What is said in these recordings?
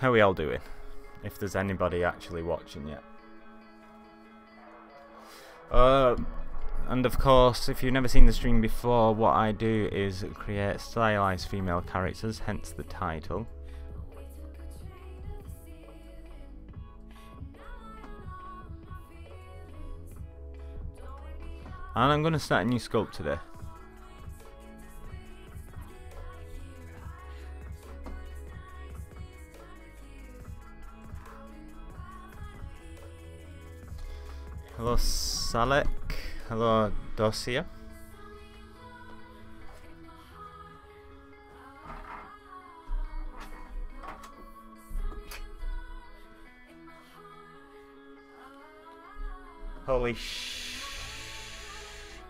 How are we all doing? If there's anybody actually watching yet. And of course, if you've never seen the stream before, what I do is create stylized female characters, hence the title. And I'm going to start a new sculpt today. Hello Salek, hello Dosia. Holy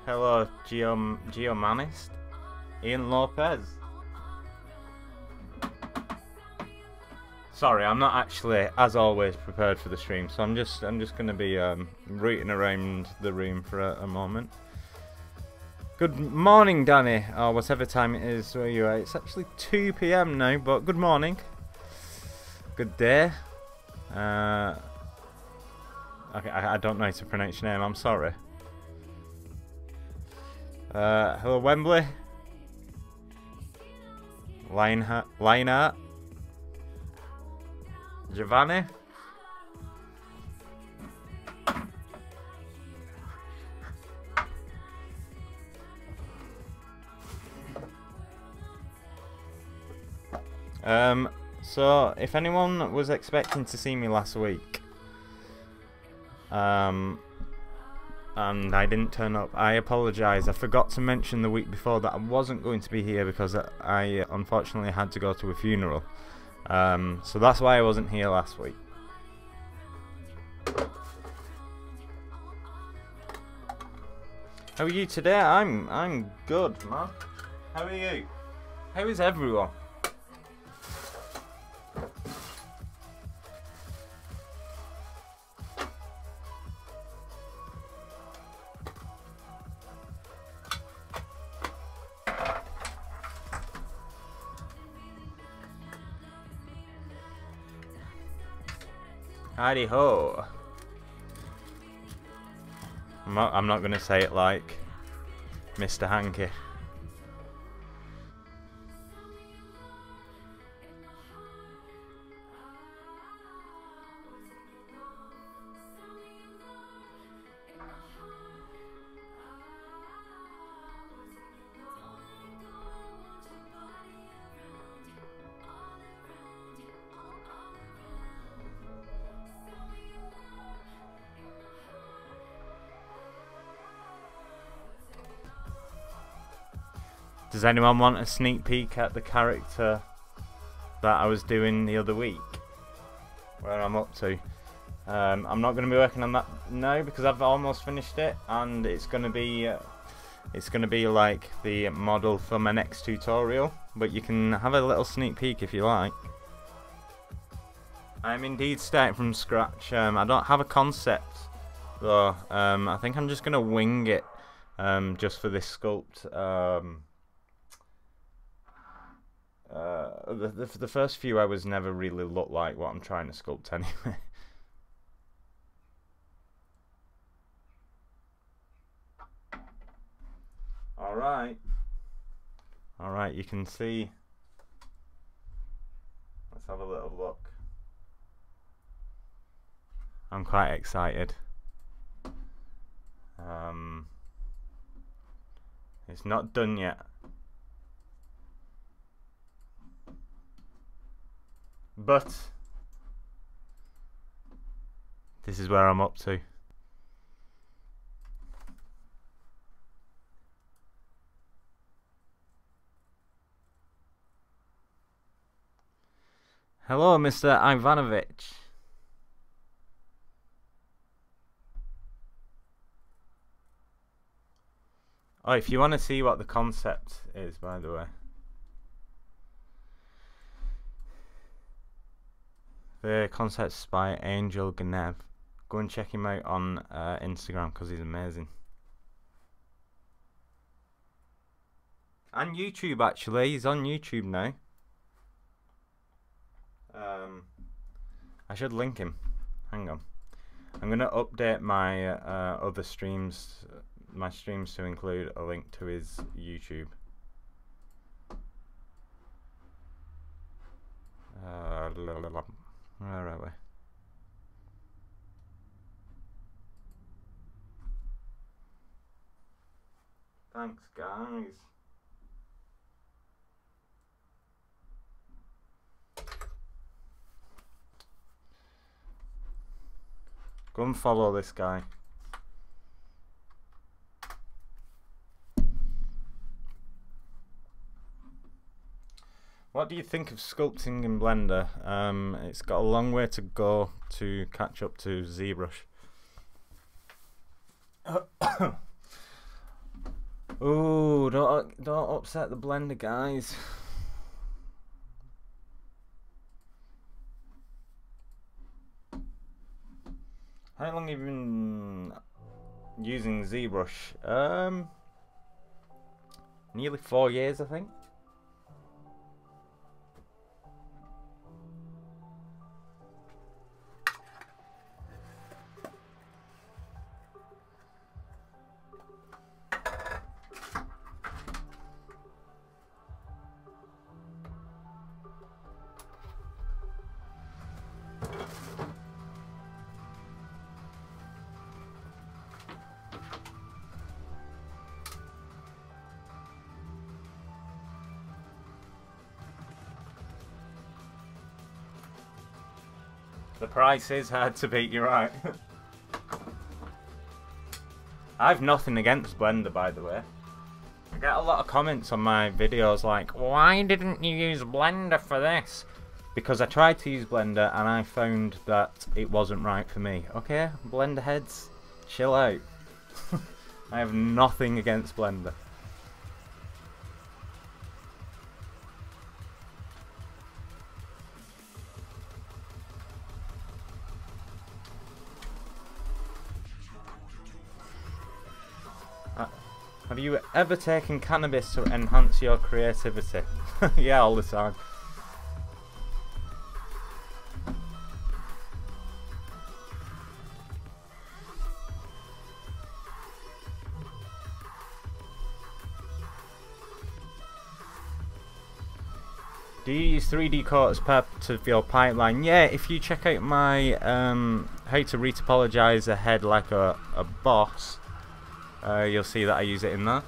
hello Geomanist, Ian Lopez. Sorry, I'm not actually, as always, prepared for the stream, so I'm just going to be rooting around the room for a moment. Good morning, Danny, or whatever time it is where you are. It's actually 2 PM now, but good morning. Good day. Okay, I don't know how to pronounce your name. I'm sorry. Hello, Wembley. Lineheart. Giovanni. So if anyone was expecting to see me last week, and I didn't turn up, I apologise. I forgot to mention the week before that I wasn't going to be here because I unfortunately had to go to a funeral. So that's why I wasn't here last week. How are you today? I'm good, man. How are you? How is everyone? Howdy ho. I'm not gonna say it like Mr. Hanky. Does anyone want a sneak peek at the character that I was doing the other week? Where I'm up to. I'm not going to be working on that now because I've almost finished it, and it's going to be like the model for my next tutorial. But you can have a little sneak peek if you like. I'm indeed starting from scratch. I don't have a concept though. I think I'm just going to wing it just for this sculpt. The first few hours never really look like what I'm trying to sculpt anyway. Alright, you can see. Let's have a little look. I'm quite excited. It's not done yet. But this is where I'm up to. Hello, Mr. Ivanovich. Oh, if you want to see what the concept is, by the way. The concept's by Angel Gnev. Go and check him out on Instagram because he's amazing. And YouTube, actually. He's on YouTube now. I should link him. Hang on. I'm gonna update my other streams, my streams to include a link to his YouTube. Where are we? Thanks, guys. Go and follow this guy. What do you think of sculpting in Blender? It's got a long way to go to catch up to ZBrush. Ooh, don't upset the Blender guys. How long have you been using ZBrush? Nearly 4 years, I think. The price is hard to beat, you're right. I've nothing against Blender, by the way. I get a lot of comments on my videos like, why didn't you use Blender for this? Because I tried to use Blender and I found that it wasn't right for me. Okay, Blender heads, chill out. I have nothing against Blender. Have you ever taken cannabis to enhance your creativity? Yeah, all the time. Do you use 3D coat as part of your pipeline? Yeah, if you check out my how to retopologize a head like a boss, you'll see that I use it in there.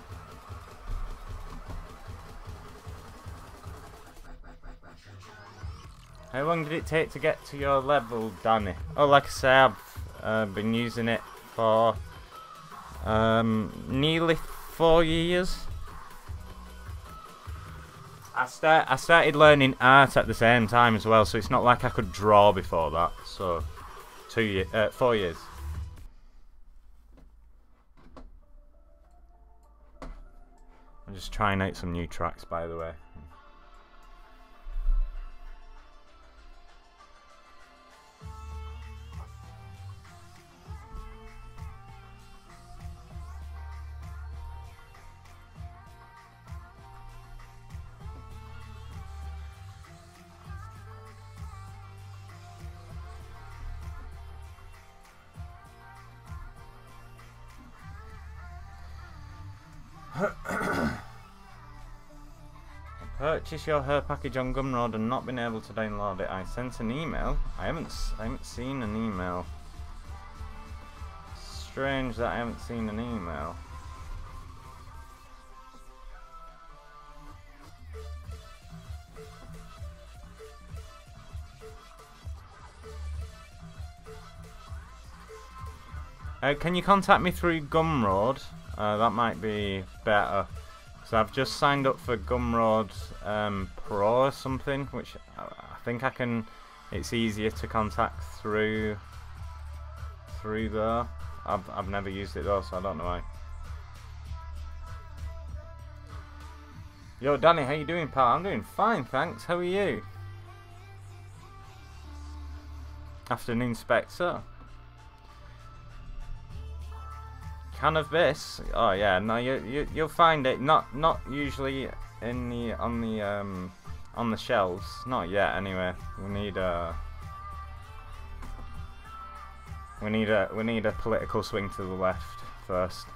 How long did it take to get to your level, Danny? Oh, like I say, I've been using it for nearly 4 years. I started learning art at the same time as well, so it's not like I could draw before that. So 4 years. I'm just trying out some new tracks, by the way. Purchase your hair package on Gumroad and not been able to download it. I sent an email. I haven't seen an email. Strange that I haven't seen an email. Can you contact me through Gumroad? That might be better. So I've just signed up for Gumroad Pro or something, which I think I can. It's easier to contact through there. I've never used it though, so I don't know why. Yo, Danny, how you doing, pal? I'm doing fine, thanks. How are you? Afternoon, Spectre. Can of this? Oh yeah, no, you'll find it not usually in the on the shelves. Not yet, anyway. We need We need a political swing to the left first.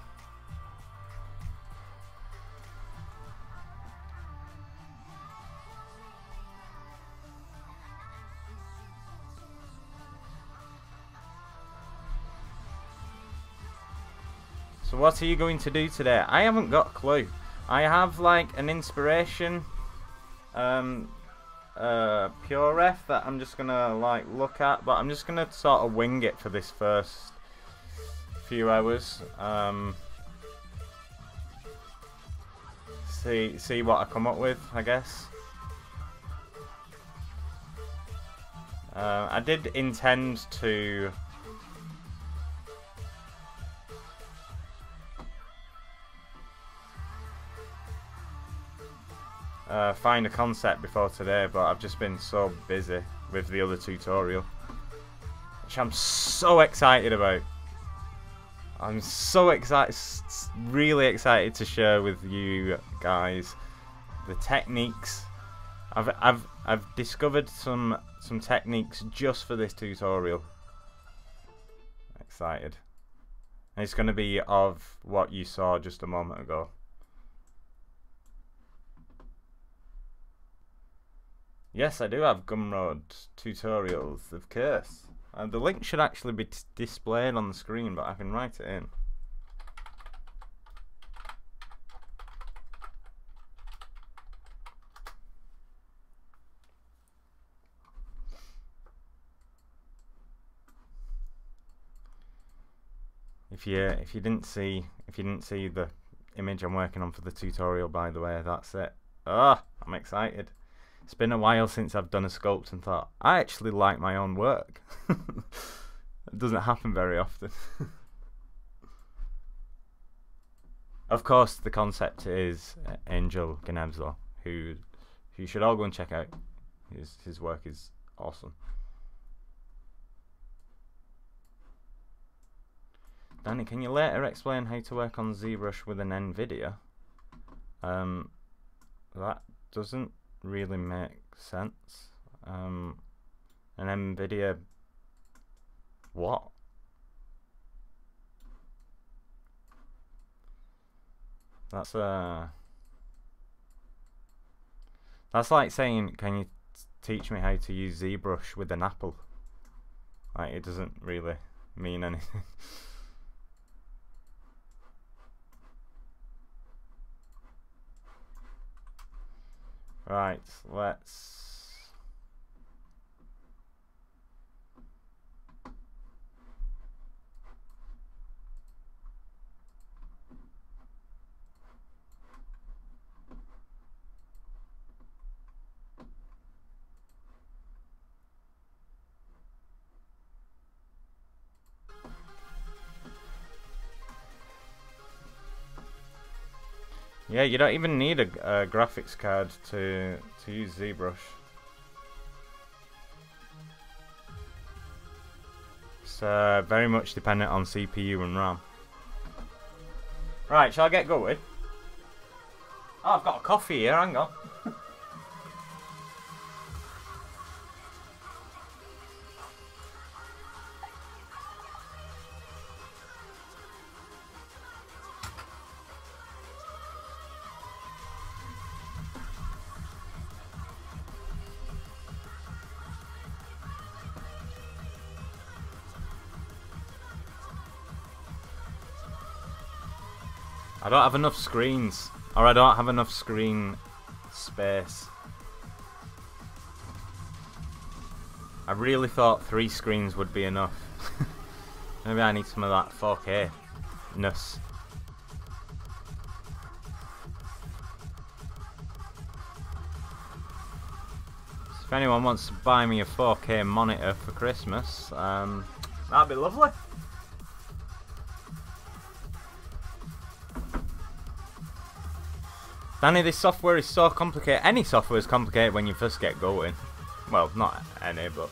So what are you going to do today? I haven't got a clue. I have like an inspiration pure ref that I'm just gonna like look at, but I'm just gonna sort of wing it for this first few hours. See what I come up with, I guess. I did intend to find a concept before today, but I've just been so busy with the other tutorial, which I'm so excited about. I'm so excited, really excited to share with you guys the techniques. I've discovered some techniques just for this tutorial. Excited. And it's going to be of what you saw just a moment ago. Yes, I do have Gumroad tutorials, of course. The link should actually be displayed on the screen, but I can write it in. If you didn't see the image I'm working on for the tutorial, by the way, that's it. Ah, I'm excited. It's been a while since I've done a sculpt and thought, I actually like my own work. It doesn't happen very often. Of course, the concept is Angel Ganevzo, who you should all go and check out. His work is awesome. Danny, can you later explain how to work on ZBrush with an NVIDIA? That doesn't really make sense. An NVIDIA what? That's like saying, can you teach me how to use ZBrush with an apple? Like, it doesn't really mean anything. Right, let's... Yeah, you don't even need a graphics card to use ZBrush. It's very much dependent on CPU and RAM. Right, shall I get going? Oh, I've got a coffee here, hang on. I don't have enough screens, or I don't have enough screen space. I really thought 3 screens would be enough. Maybe I need some of that 4K-ness. If anyone wants to buy me a 4K monitor for Christmas, that'd be lovely. Danny, this software is so complicated. Any software is complicated when you first get going. Well, not any, but...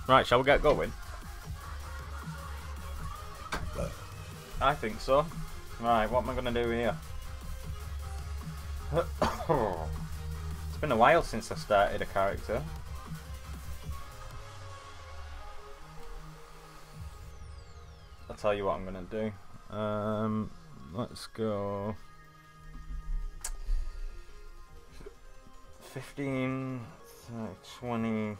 Right, shall we get going? I think so. Right, what am I going to do here? It's been a while since I started a character. I'll tell you what I'm going to do. Let's go 15, 22.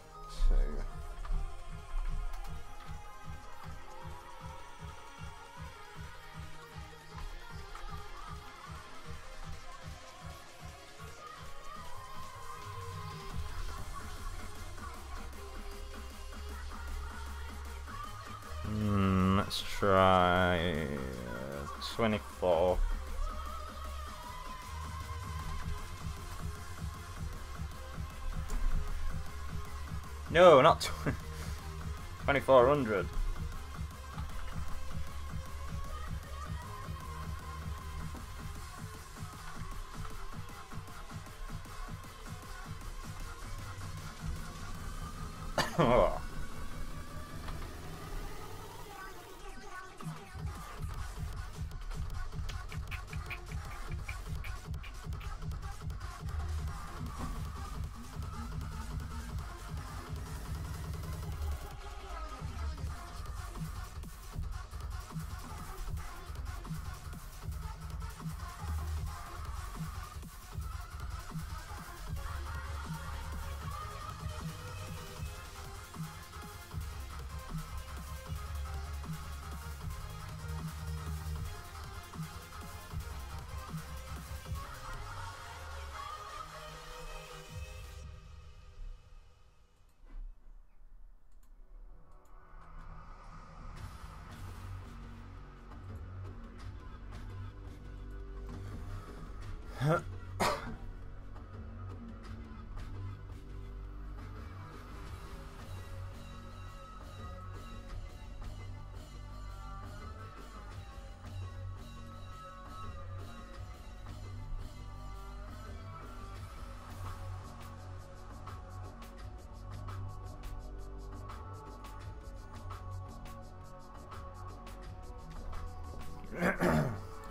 Let's try 24. No, not 2400. Oh.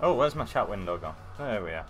Oh, where's my chat window gone? There we are.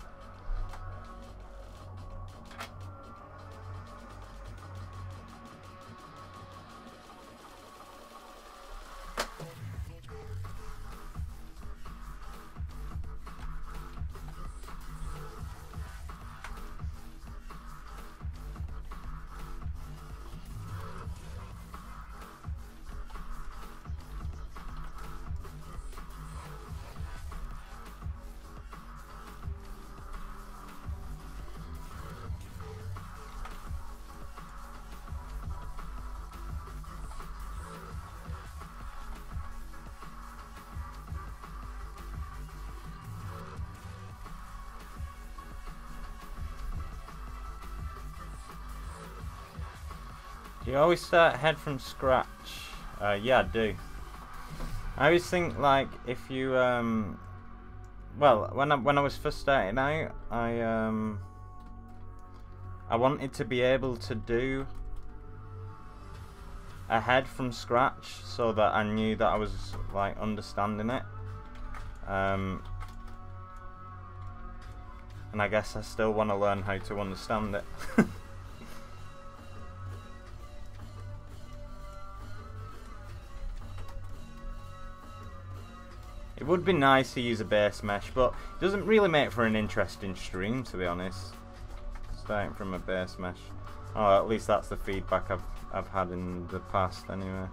Do you always start head from scratch? Yeah, I do. I always think, like, if you well, when I was first starting out, I wanted to be able to do a head from scratch so that I knew that I was like understanding it. And I guess I still want to learn how to understand it. It would be nice to use a base mesh, but it doesn't really make for an interesting stream, to be honest. Starting from a base mesh. Oh, at least that's the feedback I've had in the past, anyway.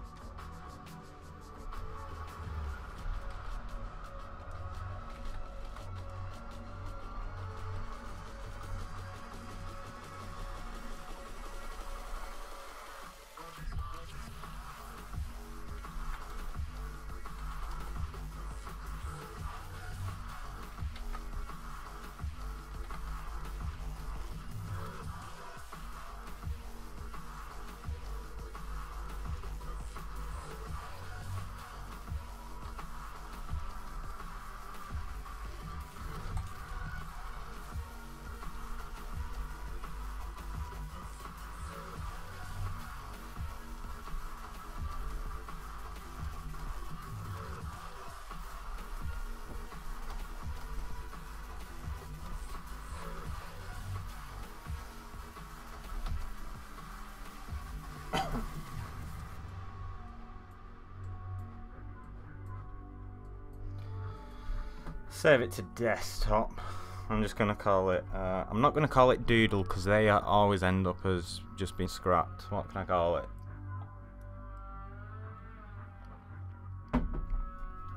Save it to desktop. I'm just gonna call it. I'm not gonna call it doodle because they always end up as just being scrapped. What can I call it?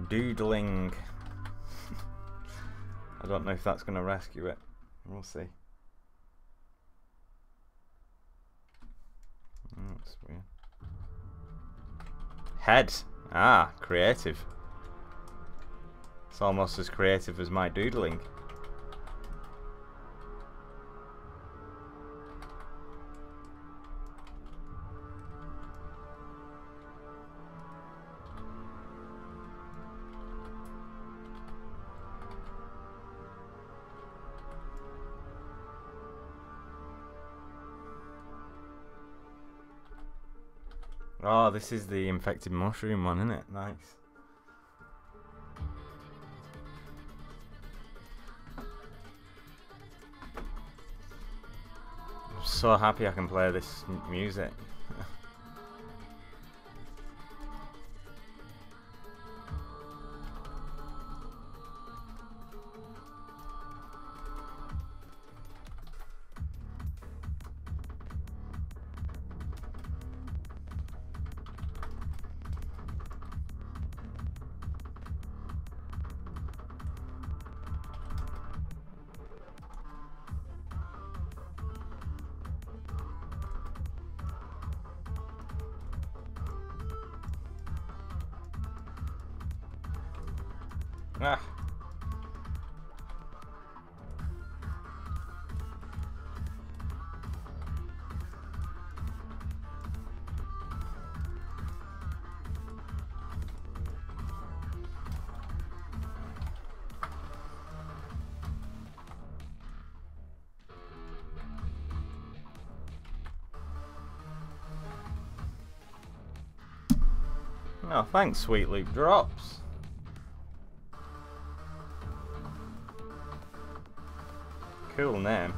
Doodling. I don't know if that's gonna rescue it. We'll see. That's weird. Head. Ah, creative. It's almost as creative as my doodling. Oh, this is the infected mushroom one, isn't it? Nice. I'm so happy I can play this music. Ah. Oh, thanks, Sweet Loop Drops. Cool name.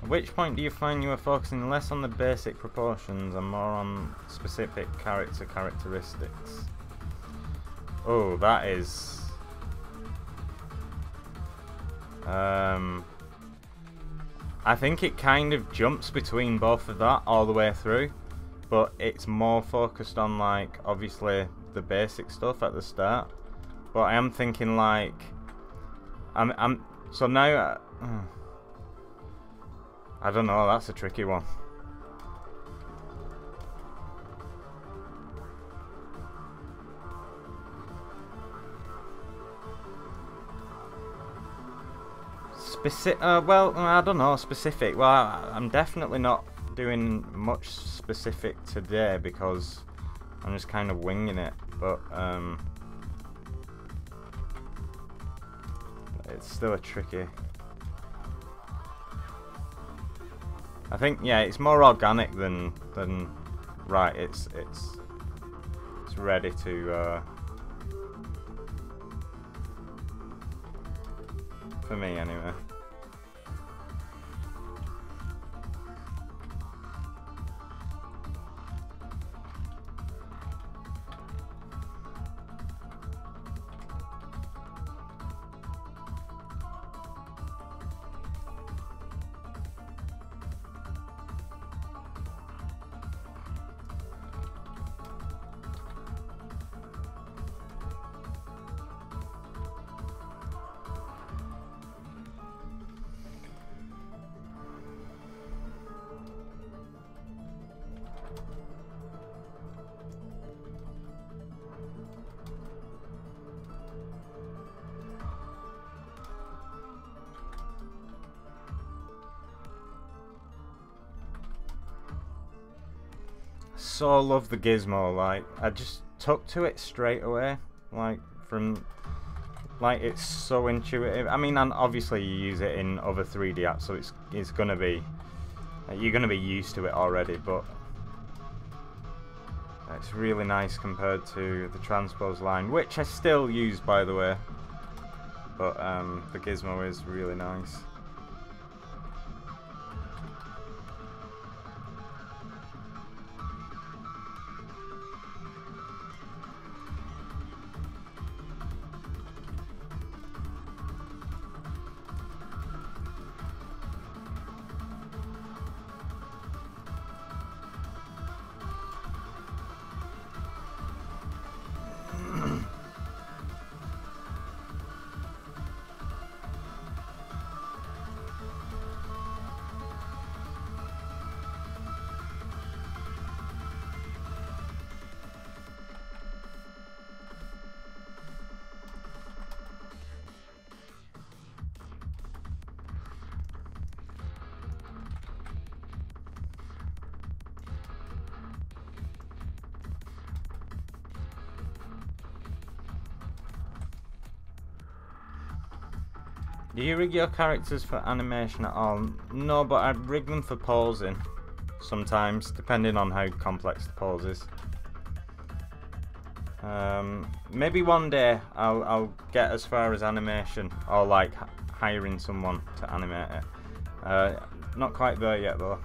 At which point do you find you are focusing less on the basic proportions and more on specific characteristics? Oh, that is... I think it kind of jumps between both of that all the way through, but it's more focused on, like, obviously the basic stuff at the start. But I am thinking, like, so now I don't know, that's a tricky one. Well, I don't know, specific. Well, I'm definitely not doing much specific today because I'm just kind of winging it, but it's still a tricky. I think, yeah, it's more organic than right. It's ready to for me anyway. So love the gizmo, like, I just took to it straight away, like it's so intuitive. I mean, and obviously you use it in other 3D apps, so it's gonna be, you're gonna be used to it already, but it's really nice compared to the transpose line, which I still use, by the way, but the gizmo is really nice. Do you rig your characters for animation at all? No, but I rig them for posing sometimes, depending on how complex the pose is. Maybe one day I'll get as far as animation, or like hiring someone to animate it. Not quite there yet though.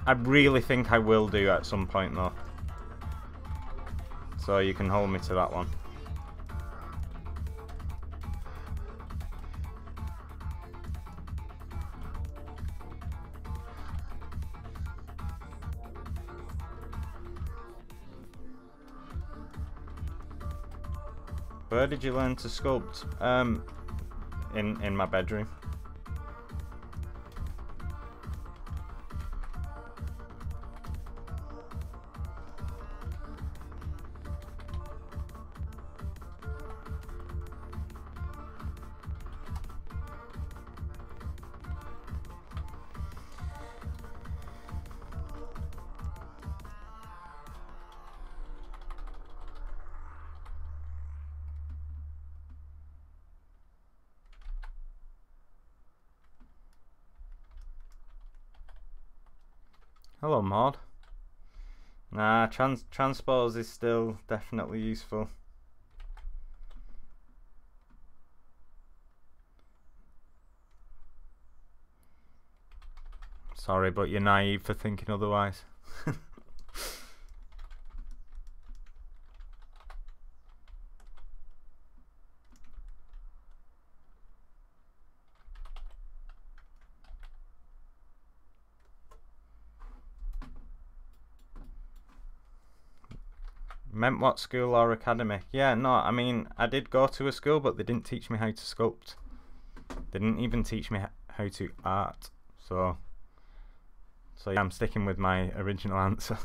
I really think I will do at some point though. So you can hold me to that one. Where did you learn to sculpt? In my bedroom. Hello, Maud. Nah, transpose is still definitely useful. Sorry, but you're naive for thinking otherwise. Meant what, school or academy? Yeah, no, I mean, I did go to a school, but they didn't teach me how to sculpt. They didn't even teach me how to art. So yeah, I'm sticking with my original answer.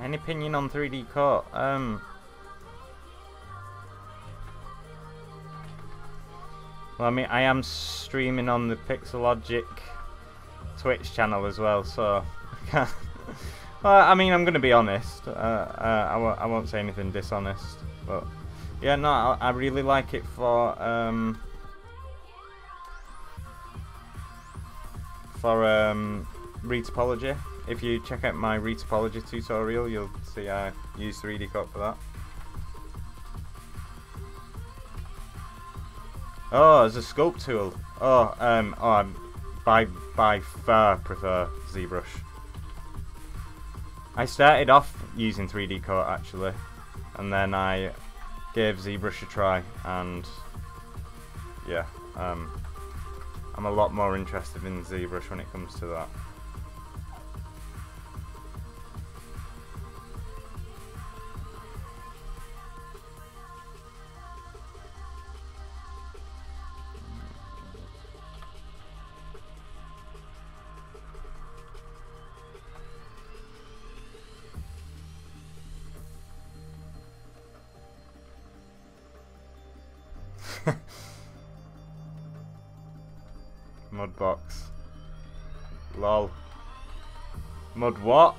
Any opinion on 3D Coat? Well, I mean, I am streaming on the Pixelogic Twitch channel as well, so well, I mean, I'm gonna be honest. I won't say anything dishonest, but yeah, no, I really like it for retopology. If you check out my retopology tutorial, you'll see I use 3D Coat for that. Oh, as a sculpt tool. Oh, I by far prefer ZBrush. I started off using 3D Coat actually, and then I gave ZBrush a try, and yeah, I'm a lot more interested in ZBrush when it comes to that. Mudbox. Lol. Mud what?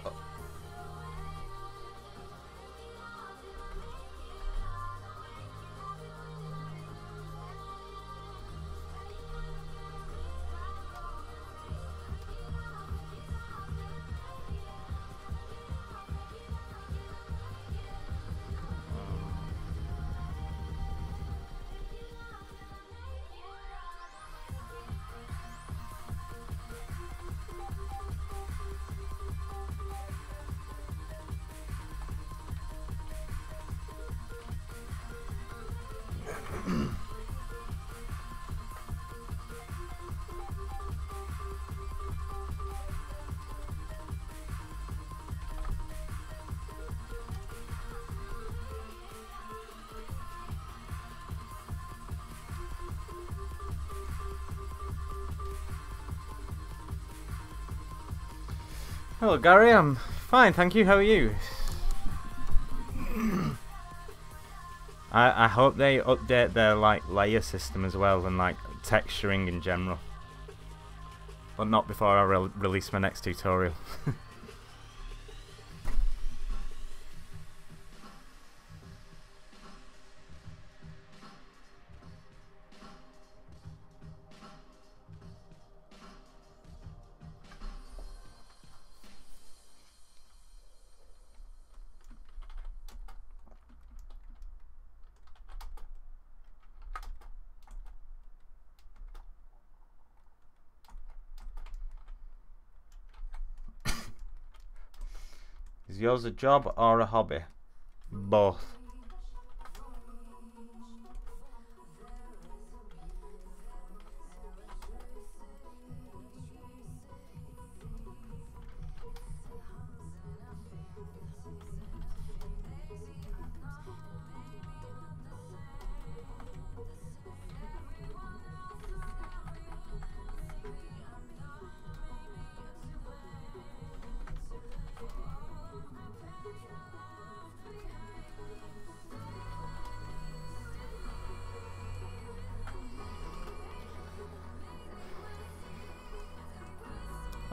Hello Gary, I'm fine, thank you. How are you? I hope they update their like layer system as well, and like texturing in general. But not before I release my next tutorial. Is yours a job or a hobby? Both.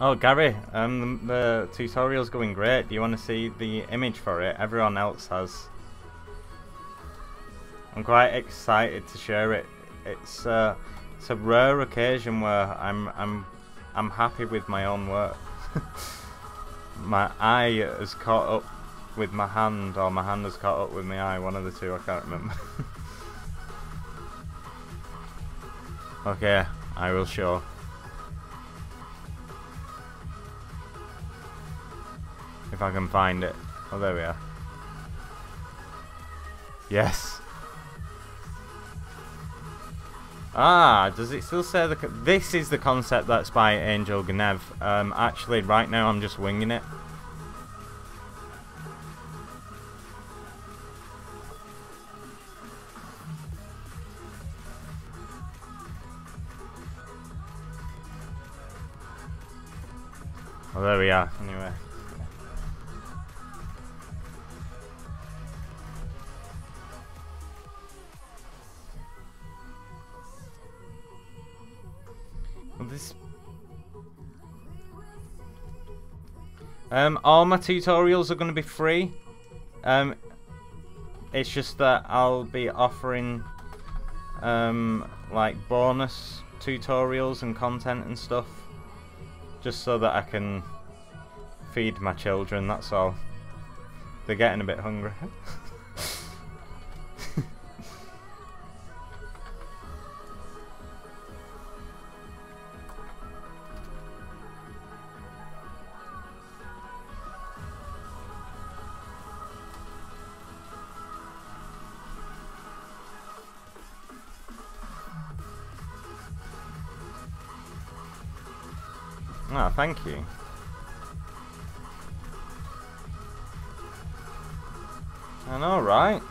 Oh Gary, the tutorial's going great. Do you want to see the image for it? Everyone else has. I'm quite excited to share it. It's a rare occasion where I'm happy with my own work. My eye has caught up with my hand, or my hand has caught up with my eye. One of the two, I can't remember. Okay, I will show. If I can find it. Oh, there we are. Yes. Ah, does it still say this is the concept that's by Angel Gnev. Actually, right now I'm just winging it. Oh, there we are. Anyway. This all my tutorials are going to be free. It's just that I'll be offering like bonus tutorials and content and stuff, just so that I can feed my children, that's all. They're getting a bit hungry. Ah, thank you. I know, right?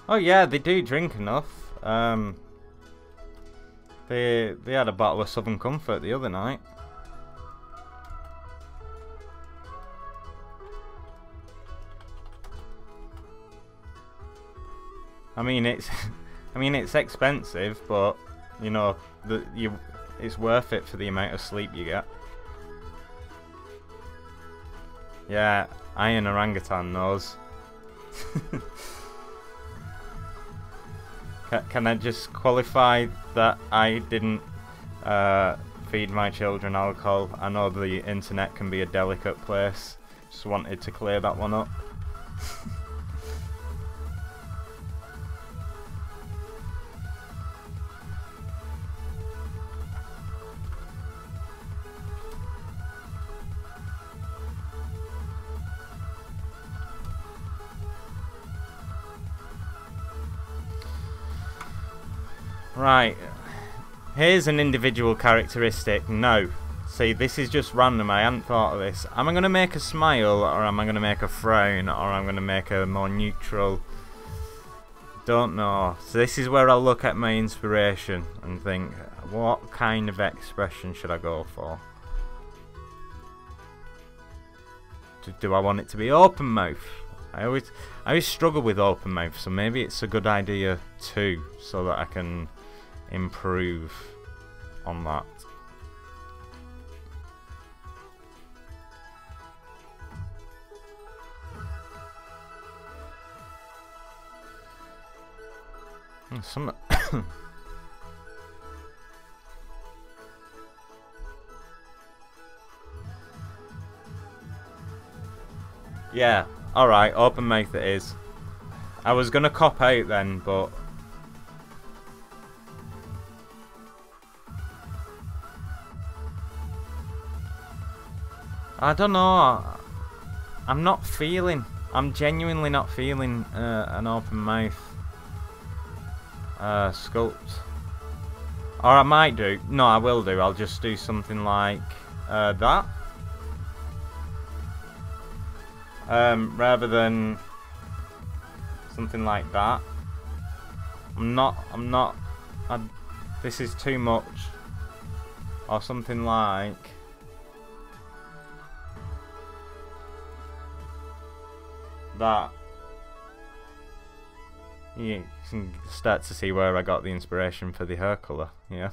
Oh yeah, they do drink enough. They had a bottle of Southern Comfort the other night. I mean it's expensive, but you know it's worth it for the amount of sleep you get. Yeah, Iron Orangutan knows. Can I just qualify that I didn't feed my children alcohol? I know the internet can be a delicate place. Just wanted to clear that one up. Right, here's an individual characteristic. No, see, this is just random. I hadn't thought of this. Am I going to make a smile, or am I going to make a frown, or am I going to make a more neutral? Don't know. So this is where I'll look at my inspiration and think, what kind of expression should I go for? Do I want it to be open mouth? I always struggle with open mouth, so maybe it's a good idea too, so that I can improve on that. Some yeah, alright, open mouth it is. I was gonna cop out then, but I don't know. I'm genuinely not feeling an open mouth sculpt. Or I might do. No, I will do. I'll just do something like that. Rather than something like that. This is too much. Or something like that. You can start to see where I got the inspiration for the hair colour, yeah.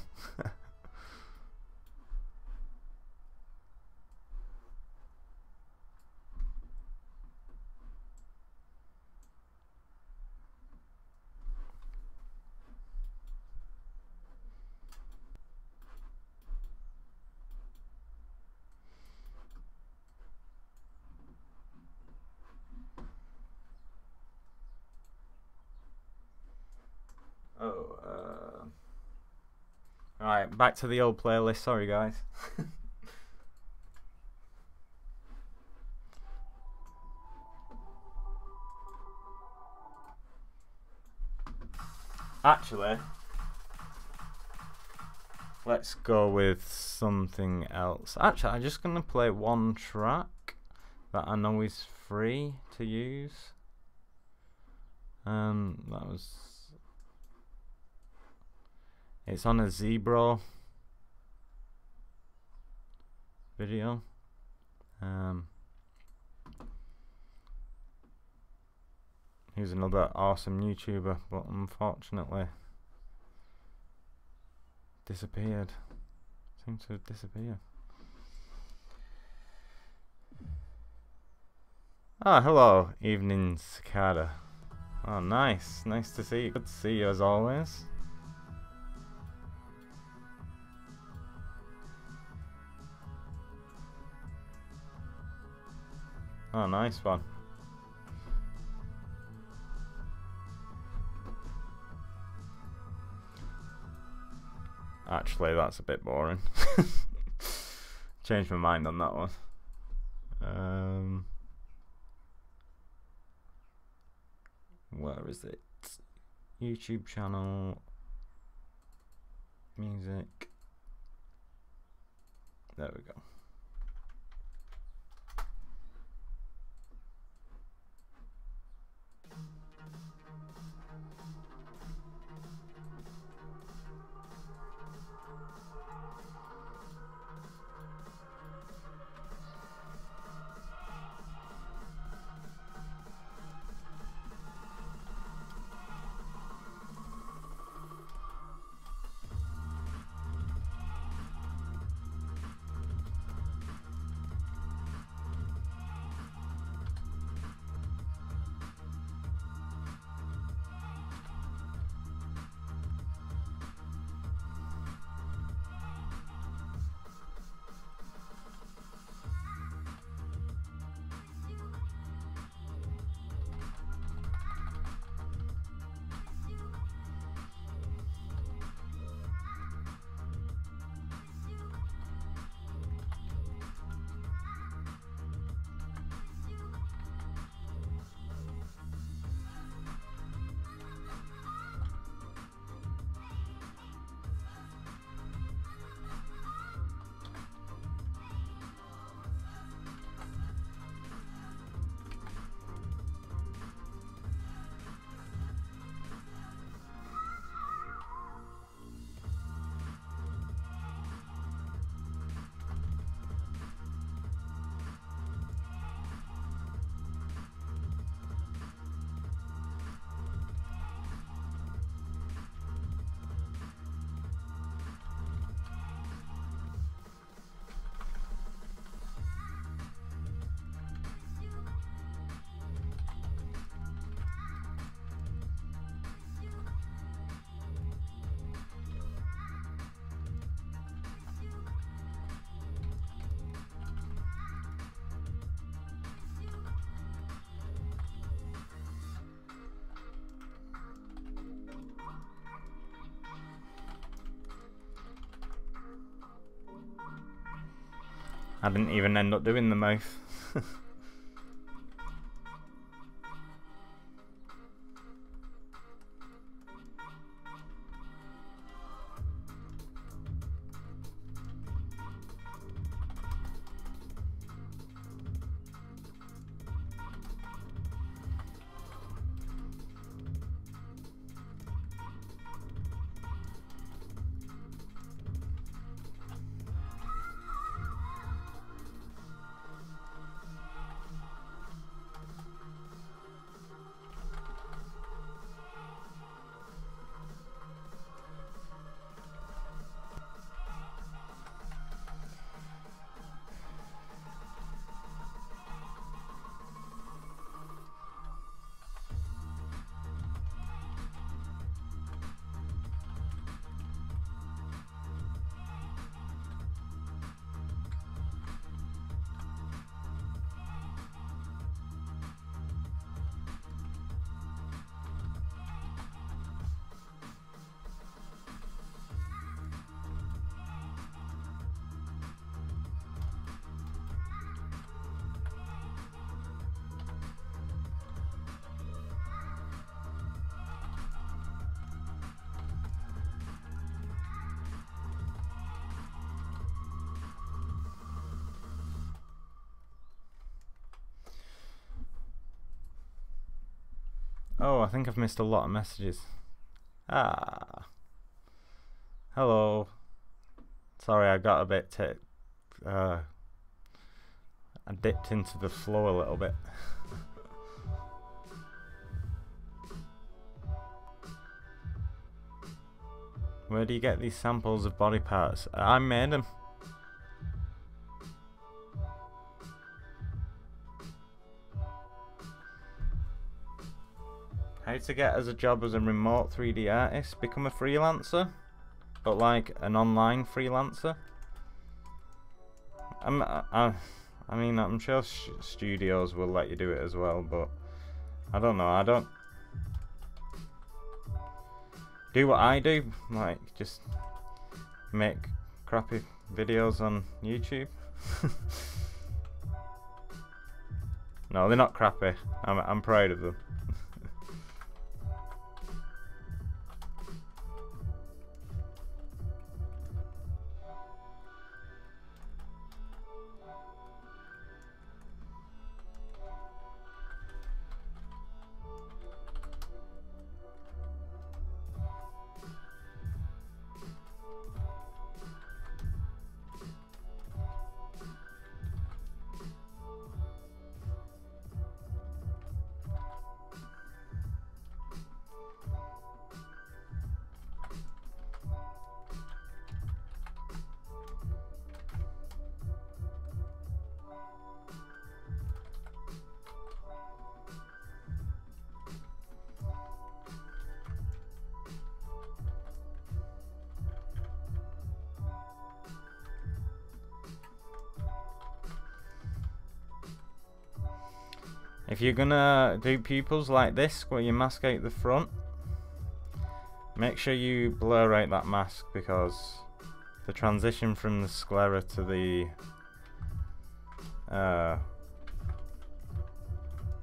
Alright, back to the old playlist, sorry guys. Actually, let's go with something else. Actually, I'm just going to play one track that I know is free to use. It's on a ZBrush video. He's another awesome YouTuber, but unfortunately disappeared. seem to disappear. Ah, hello, evening cicada. Oh, nice. Nice to see you. Good to see you as always. Oh, nice one. Actually, that's a bit boring. Changed my mind on that one. Where is it? YouTube channel, music. There we go. I didn't even end up doing the mouth. Oh, I think I've missed a lot of messages. Ah. Hello. Sorry, I got a bit I dipped into the flow a little bit. Where do you get these samples of body parts? I made them. How to get as a job as a remote 3D artist? Become a freelancer, but like an online freelancer. I mean, I'm sure studios will let you do it as well, but I don't know. I don't do what I do, like just make crappy videos on YouTube. No, they're not crappy. I'm proud of them. If you're gonna do pupils like this, where you mask out the front, make sure you blur out that mask, because the transition from the sclera to the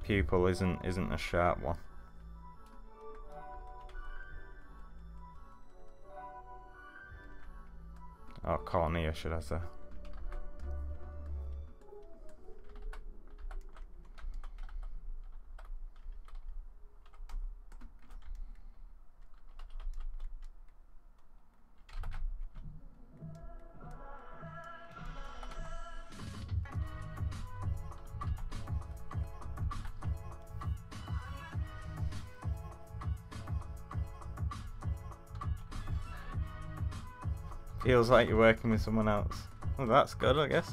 pupil isn't a sharp one. Or cornea, should I say. Feels like you're working with someone else. Well, that's good, I guess.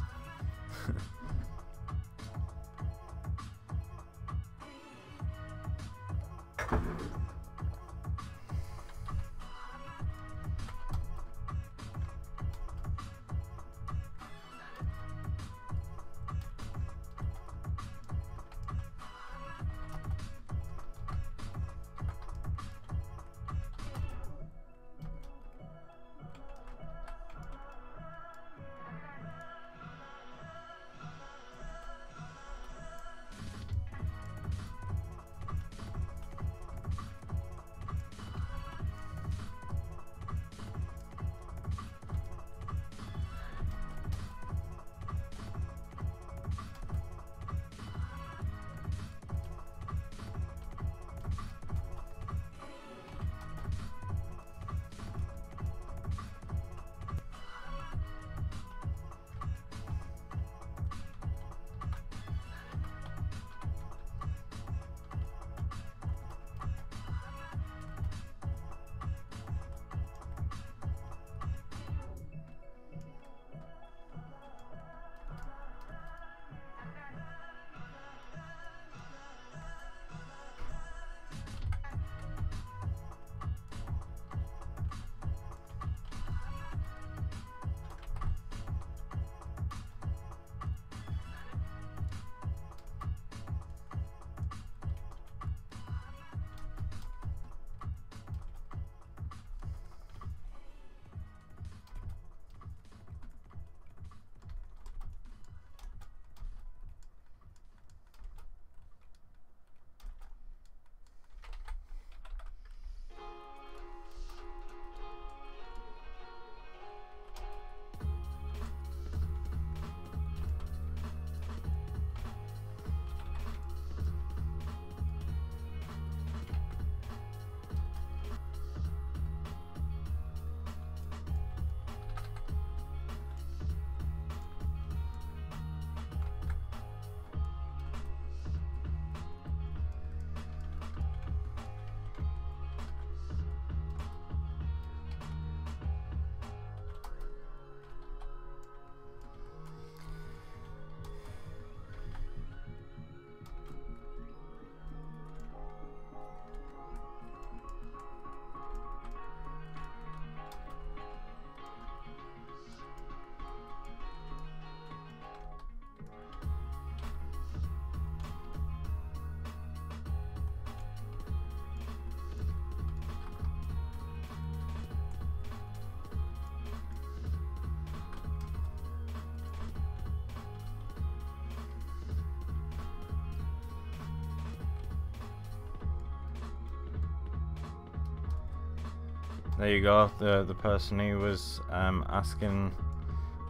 There you go, the person who was asking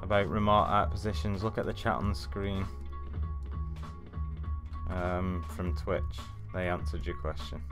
about remote art positions. Look at the chat on the screen from Twitch. They answered your question.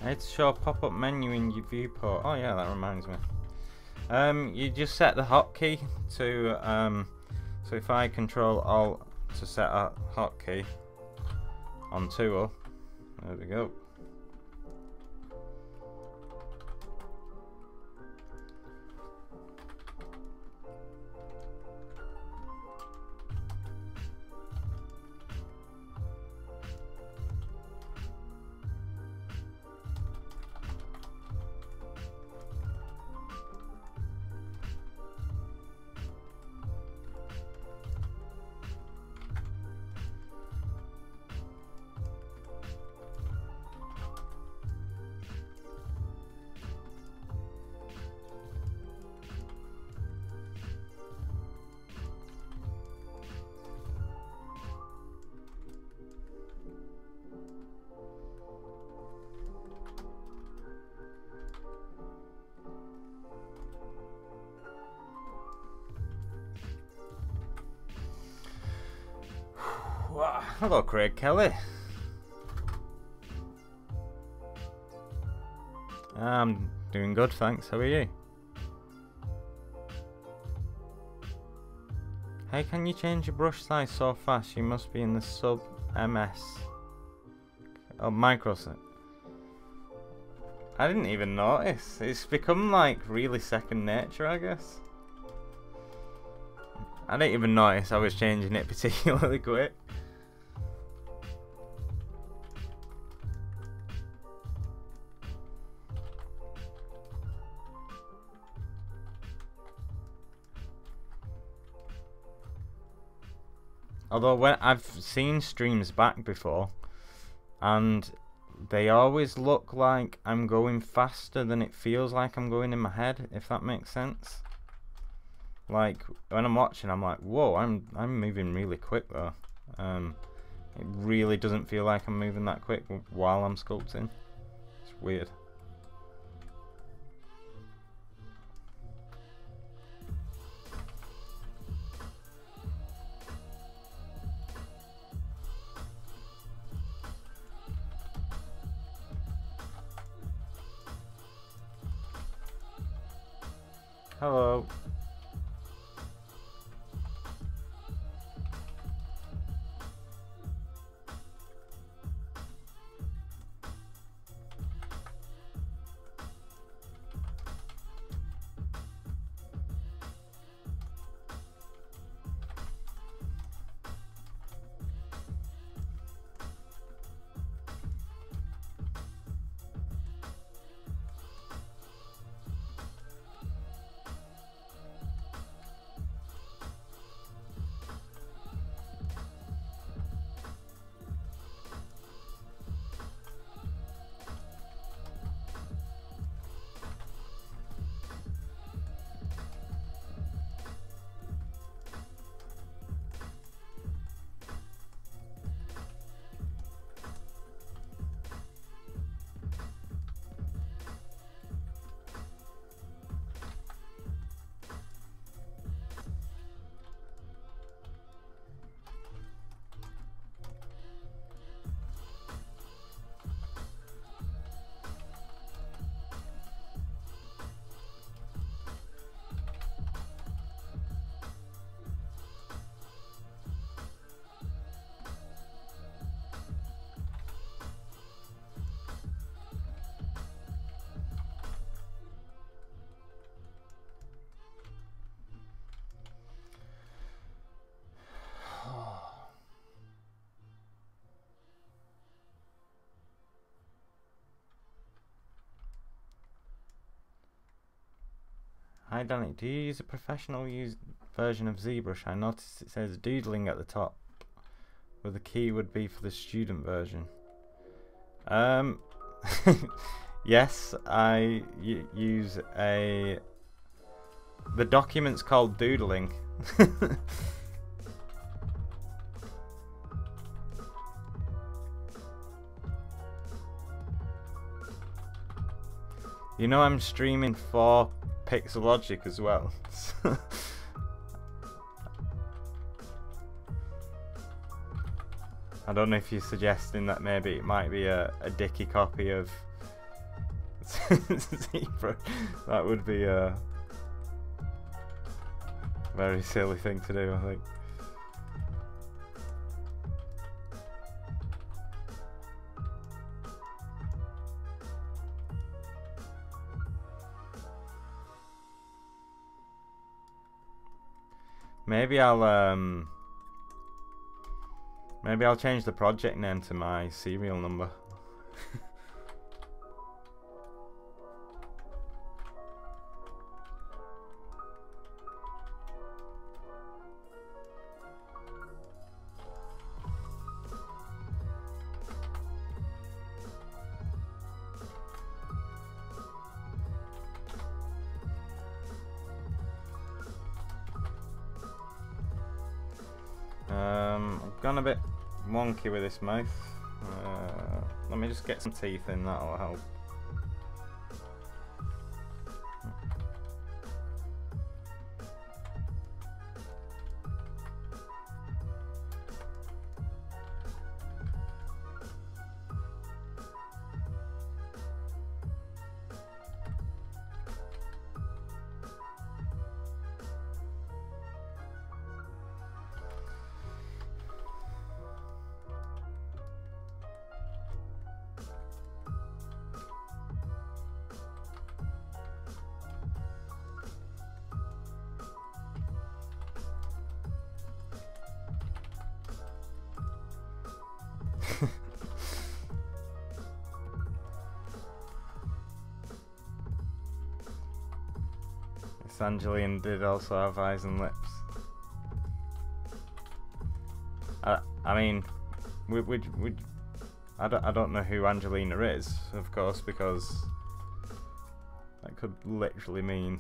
It's show a pop-up menu in your viewport. Oh yeah, that reminds me. You just set the hotkey to so if I Control Alt to set a hotkey on tool, there we go. Hello, Craig Kelly. I'm doing good, thanks. How are you? Hey, can you change your brush size so fast? You must be in the sub MS. Oh, micro set. I didn't even notice. It's become like really second nature, I guess. I didn't even notice I was changing it particularly quick. Although when I've seen streams back before, and they always look like I'm going faster than it feels like I'm going in my head, if that makes sense. Like when I'm watching, I'm like, whoa, I'm moving really quick though. It really doesn't feel like I'm moving that quick while I'm sculpting. It's weird. Hello. Hi Danny, do you use a professional version of ZBrush? I noticed it says doodling at the top, where the key would be for the student version. Yes, I use the document's called Doodling. You know I'm streaming for Pixelogic as well. I don't know if you're suggesting that maybe it might be a dicky copy of ZBrush. That would be a very silly thing to do, I think. Maybe I'll change the project name to my serial number. I've gone a bit wonky with this mouth. Let me just get some teeth in, that'll help. Yes, Angeline did also have eyes and lips. I mean, I don't know who Angelina is, of course, because that could literally mean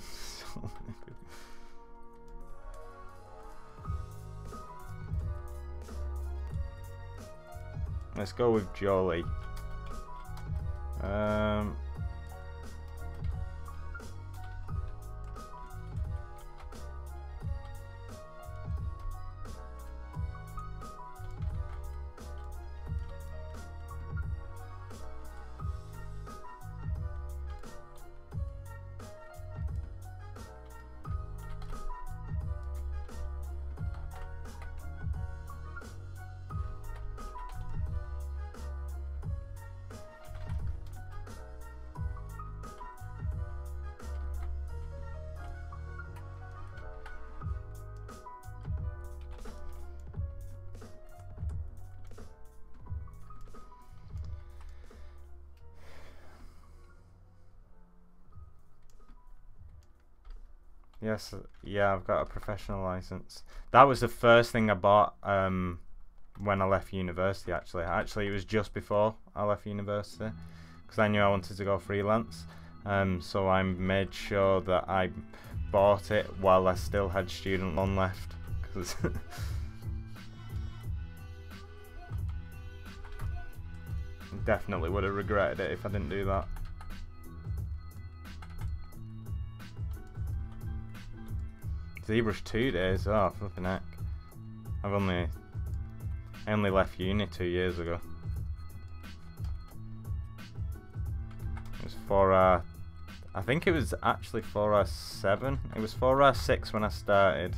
Let's go with Jolie. Yes, yeah, I've got a professional license. That was the first thing I bought when I left university, actually. Actually, it was just before I left university, because I knew I wanted to go freelance. So I made sure that I bought it while I still had student loan left. Cause definitely would have regretted it if I didn't do that. ZBrush 2 days? Oh, flipping heck. I only left uni 2 years ago. It was 4R, I think it was actually 4R7. It was 4R6 when I started.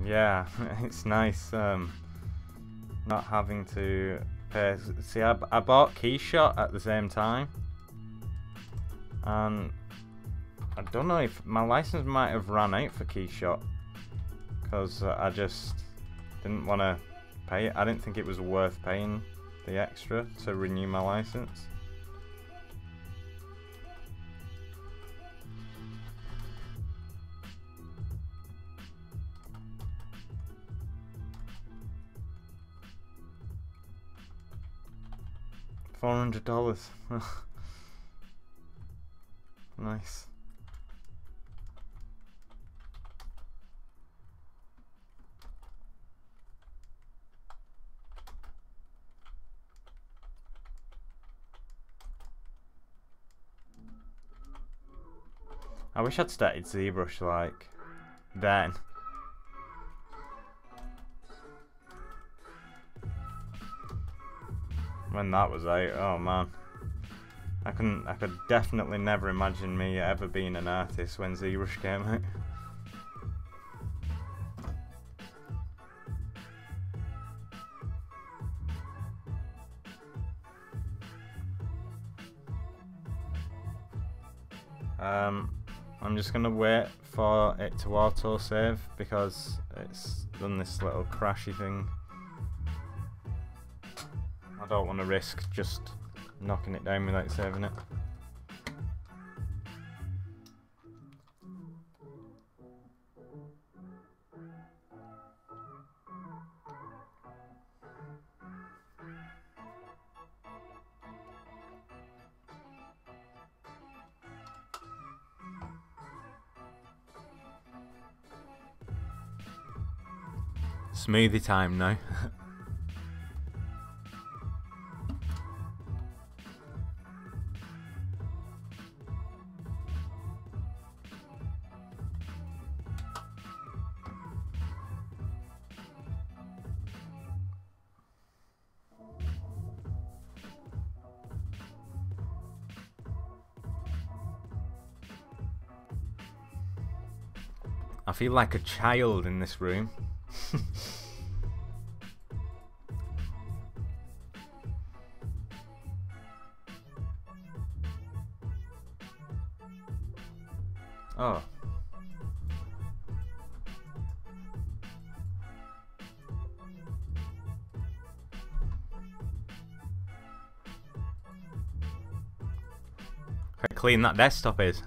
yeah, it's nice not having to pay. See, I bought Keyshot at the same time, and I don't know if my license might have run out for Keyshot because I just didn't want to pay it. I didn't think it was worth paying the extra to renew my license. $400. Nice. I wish I'd started ZBrush like then. When that was out, oh man. I could definitely never imagine me ever being an artist when ZBrush came out. I'm just gonna wait for it to auto-save because it's done this little crashy thing. I don't want to risk just knocking it down without saving it. Smoothie time now. I feel like a child in this room. Oh. How clean that desktop is.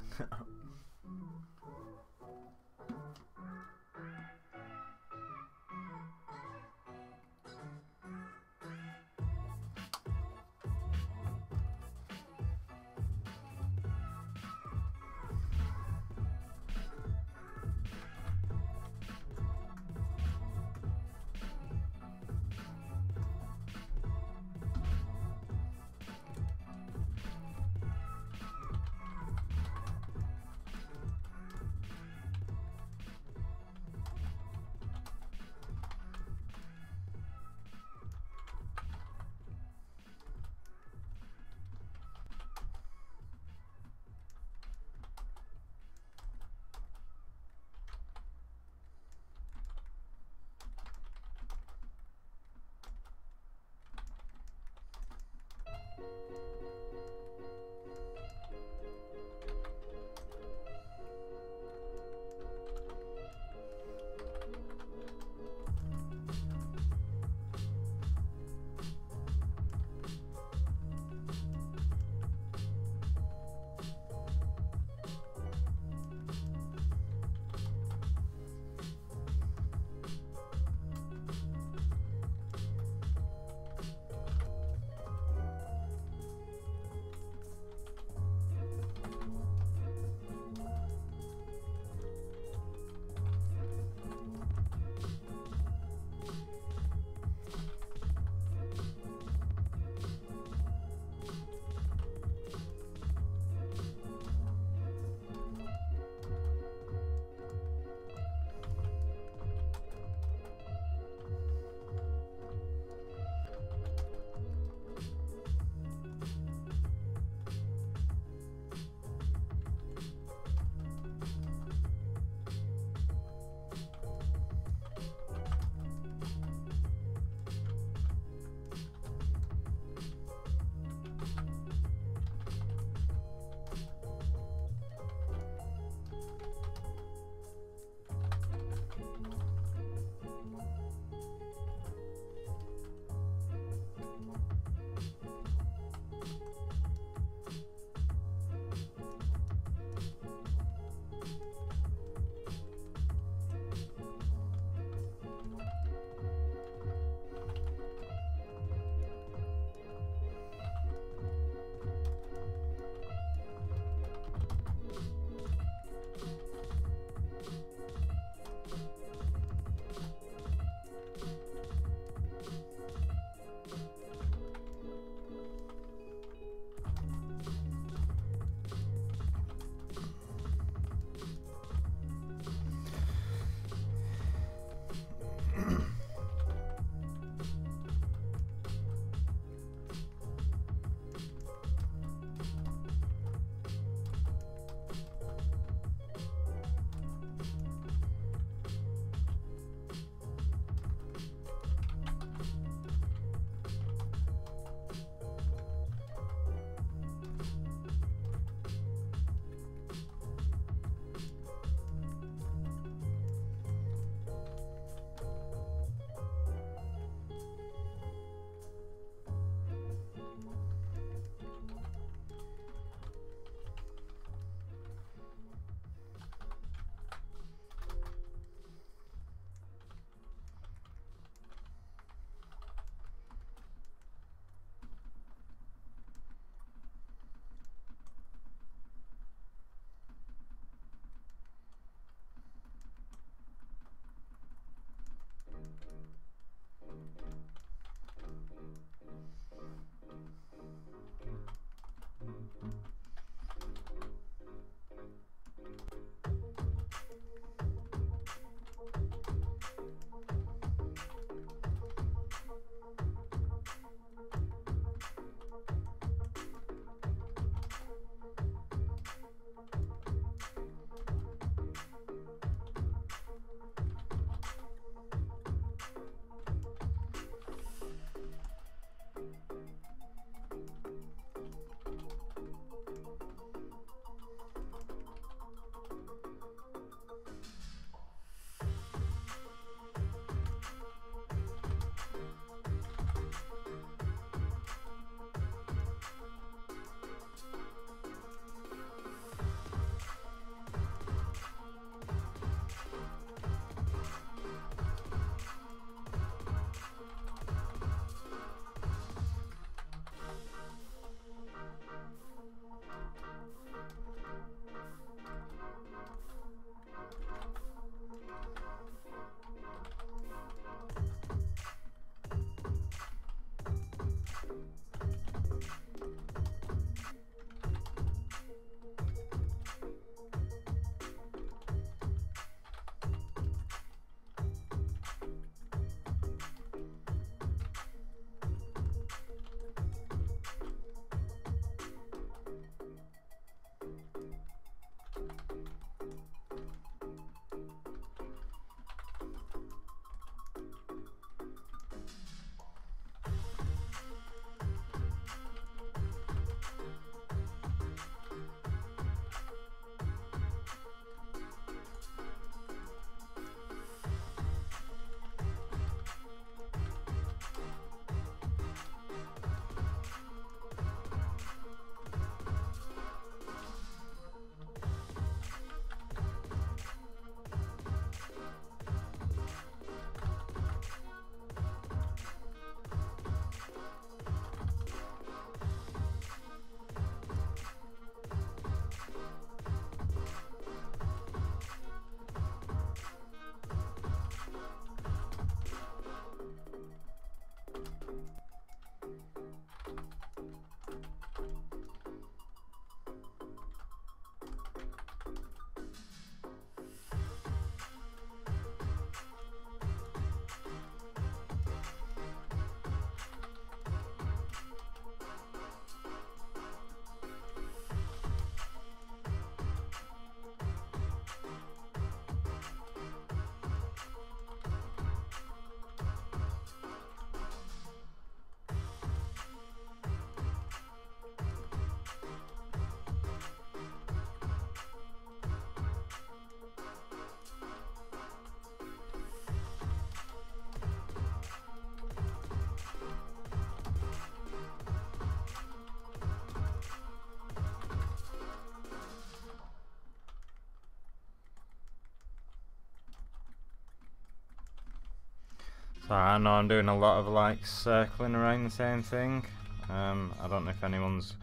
So I know I'm doing a lot of like circling around the same thing. I don't know if anyone's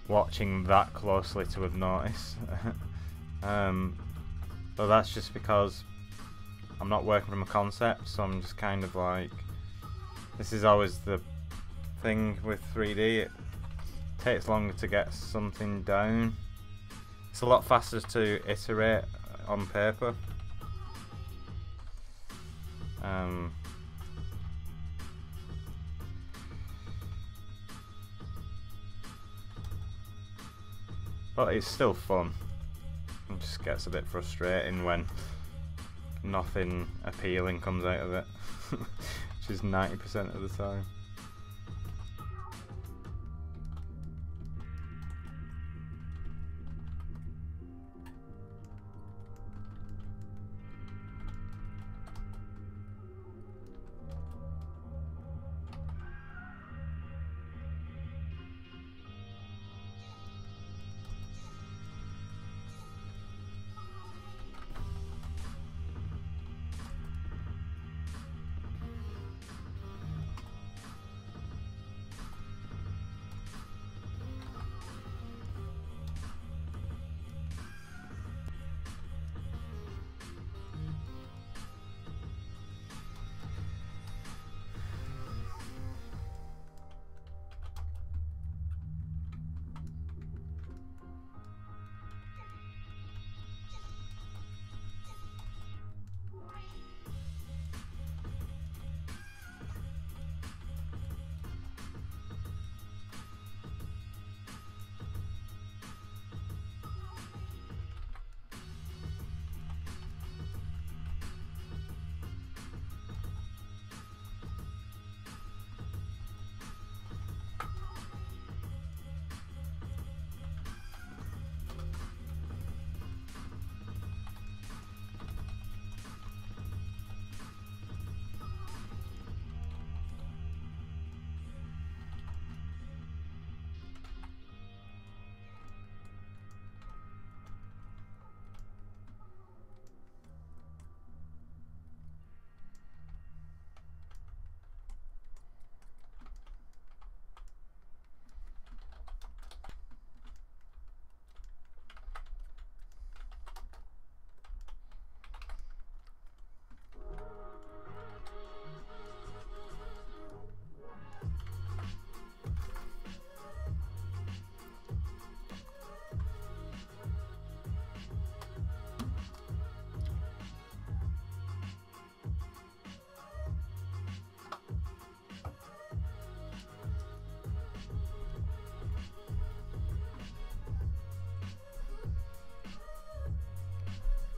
watching that closely to have noticed. But that's just because I'm not working from a concept, so I'm just kind of like, this is always the thing with 3D, it takes longer to get something down. It's a lot faster to iterate on paper. But it's still fun. It just gets a bit frustrating when nothing appealing comes out of it, which is 90% of the time.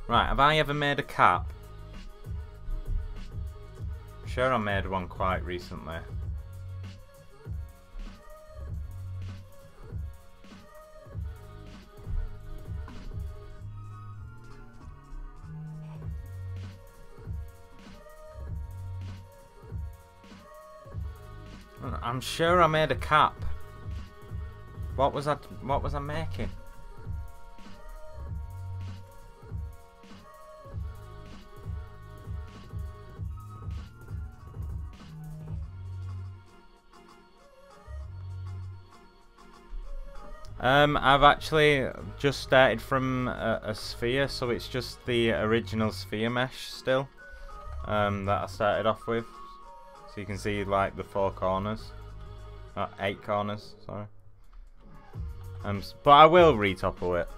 Right, have I ever made a cap? I'm sure I made one quite recently. I'm sure I made a cap. What was I making? I've actually just started from a sphere, so it's just the original sphere mesh still, that I started off with. So you can see like the 4 corners, 8 corners, sorry. But I will retopple it.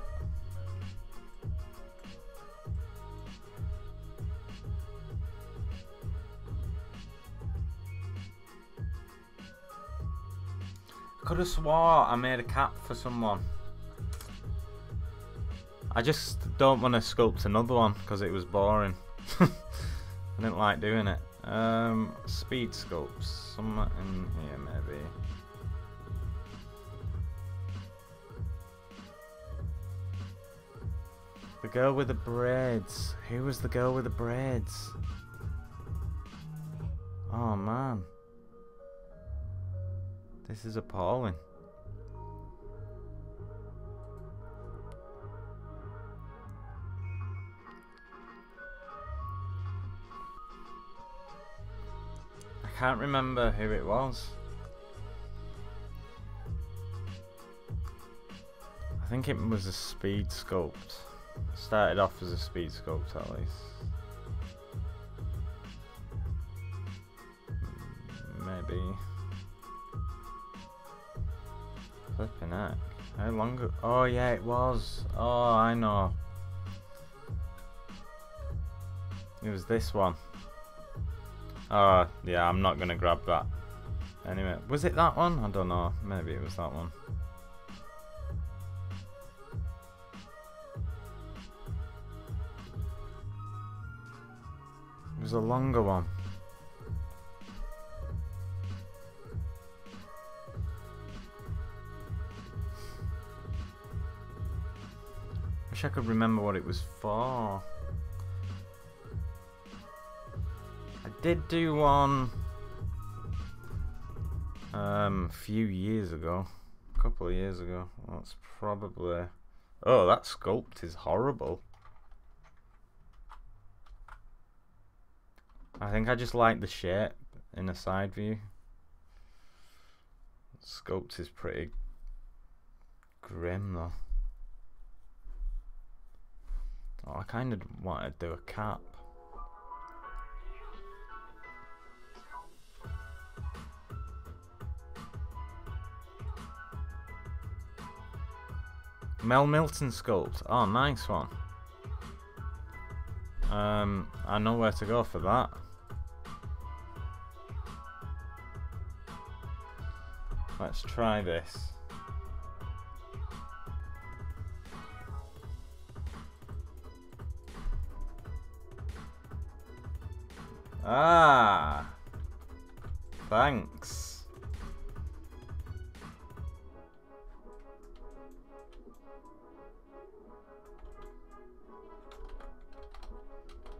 I could have swore I made a cap for someone. I just don't want to sculpt another one because it was boring. I didn't like doing it. Speed sculpts, somewhere in here maybe. The girl with the braids. Who was the girl with the braids? Oh man. This is appalling. can't remember who it was. I think it was a speed sculpt. It started off as a speed sculpt at least. Maybe. Flipping heck. How long ago? Oh yeah, it was. Oh, I know. It was this one. Oh, yeah, I'm not gonna grab that. Anyway, was it that one? I don't know. Maybe it was that one. It was a longer one. Wish I could remember what it was for. I did do one a few years ago. A couple of years ago. That's probably... Oh, that sculpt is horrible. I think I just like the shape in a side view. Sculpt is pretty grim though. Oh, I kind of want to do a cap. Mel Milton sculpt. Oh, nice one. I know where to go for that. Let's try this. Ah, thanks.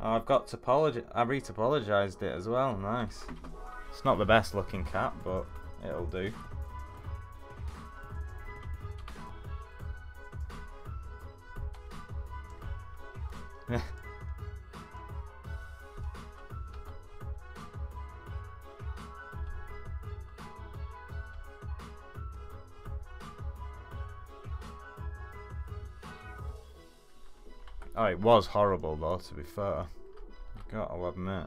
Oh, I've got topology. I retopologized it as well. Nice. It's not the best looking cat, but it'll do. Oh, it was horrible though, to be fair. Gotta admit.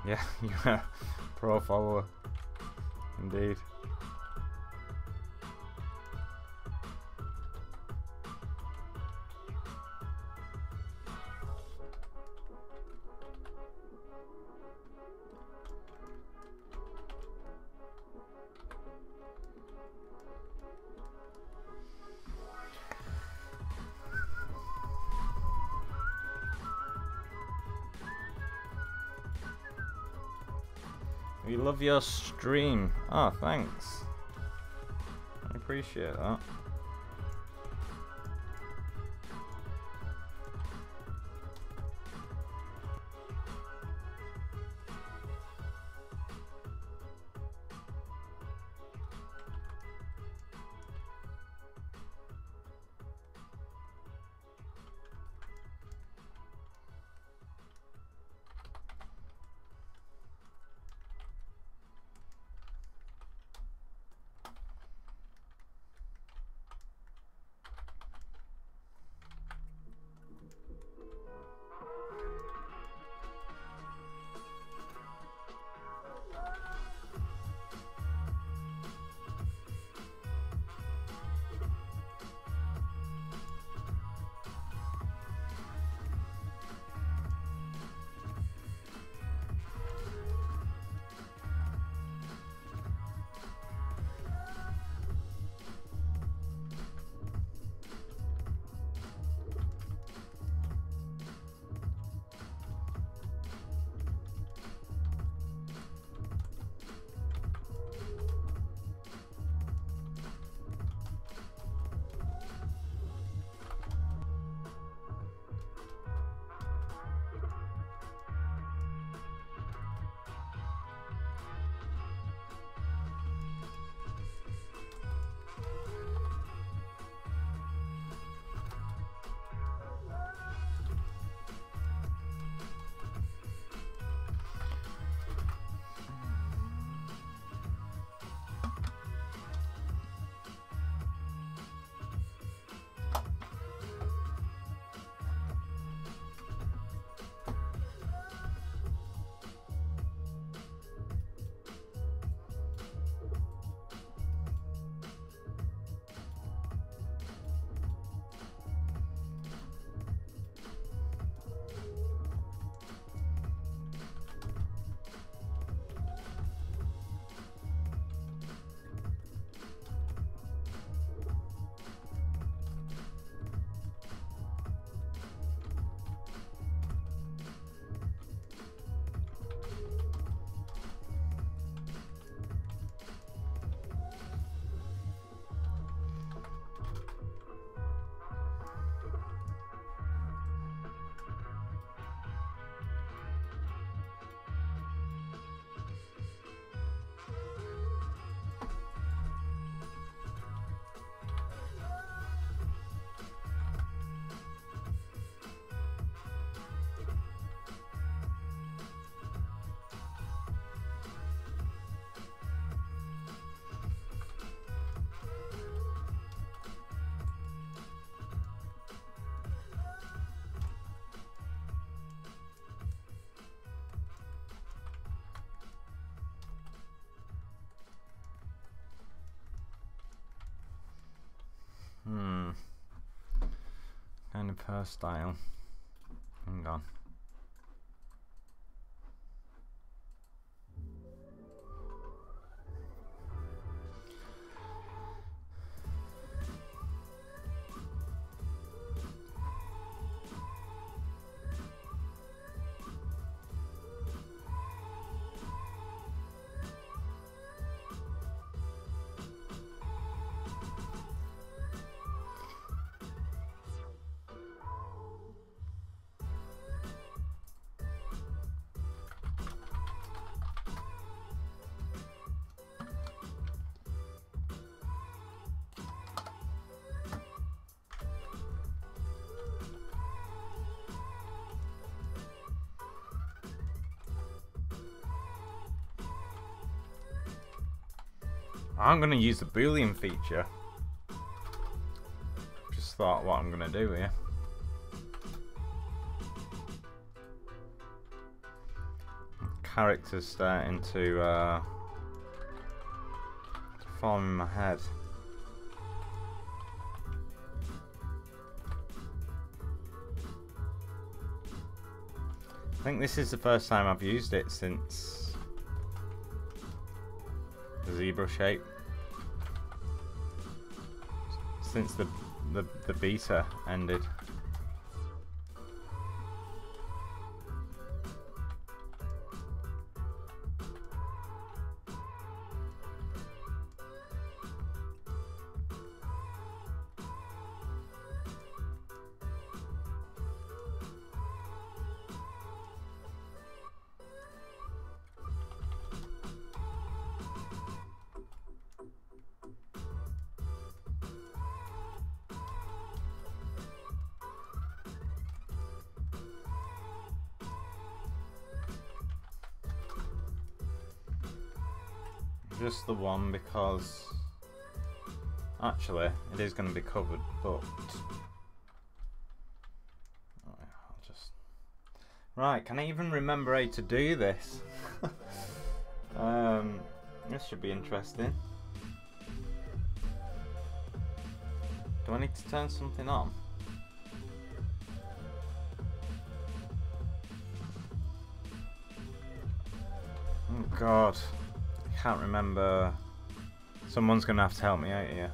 Yeah, you're a pro follower. Indeed. We love your stream. Oh, thanks. I appreciate that. kind of hairstyle. Hang on. I'm going to use the Boolean feature. Just thought what I'm going to do here. Characters starting to form in my head. I think this is the first time I've used it since the ZBrush 8. Since the beta ended. Just the one, because actually it is going to be covered, but I'll just... Right, can I even remember how to do this? This should be interesting. Do I need to turn something on? Oh God. Can't remember. Someone's gonna have to help me out here.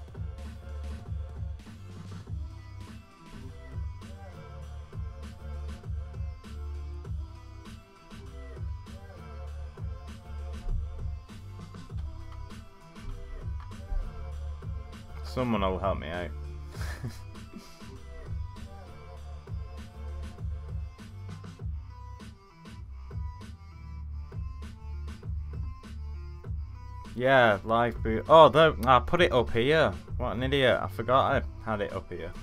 Someone will help me out. Yeah, live boot. Oh, I put it up here. What an idiot. I forgot I had it up here.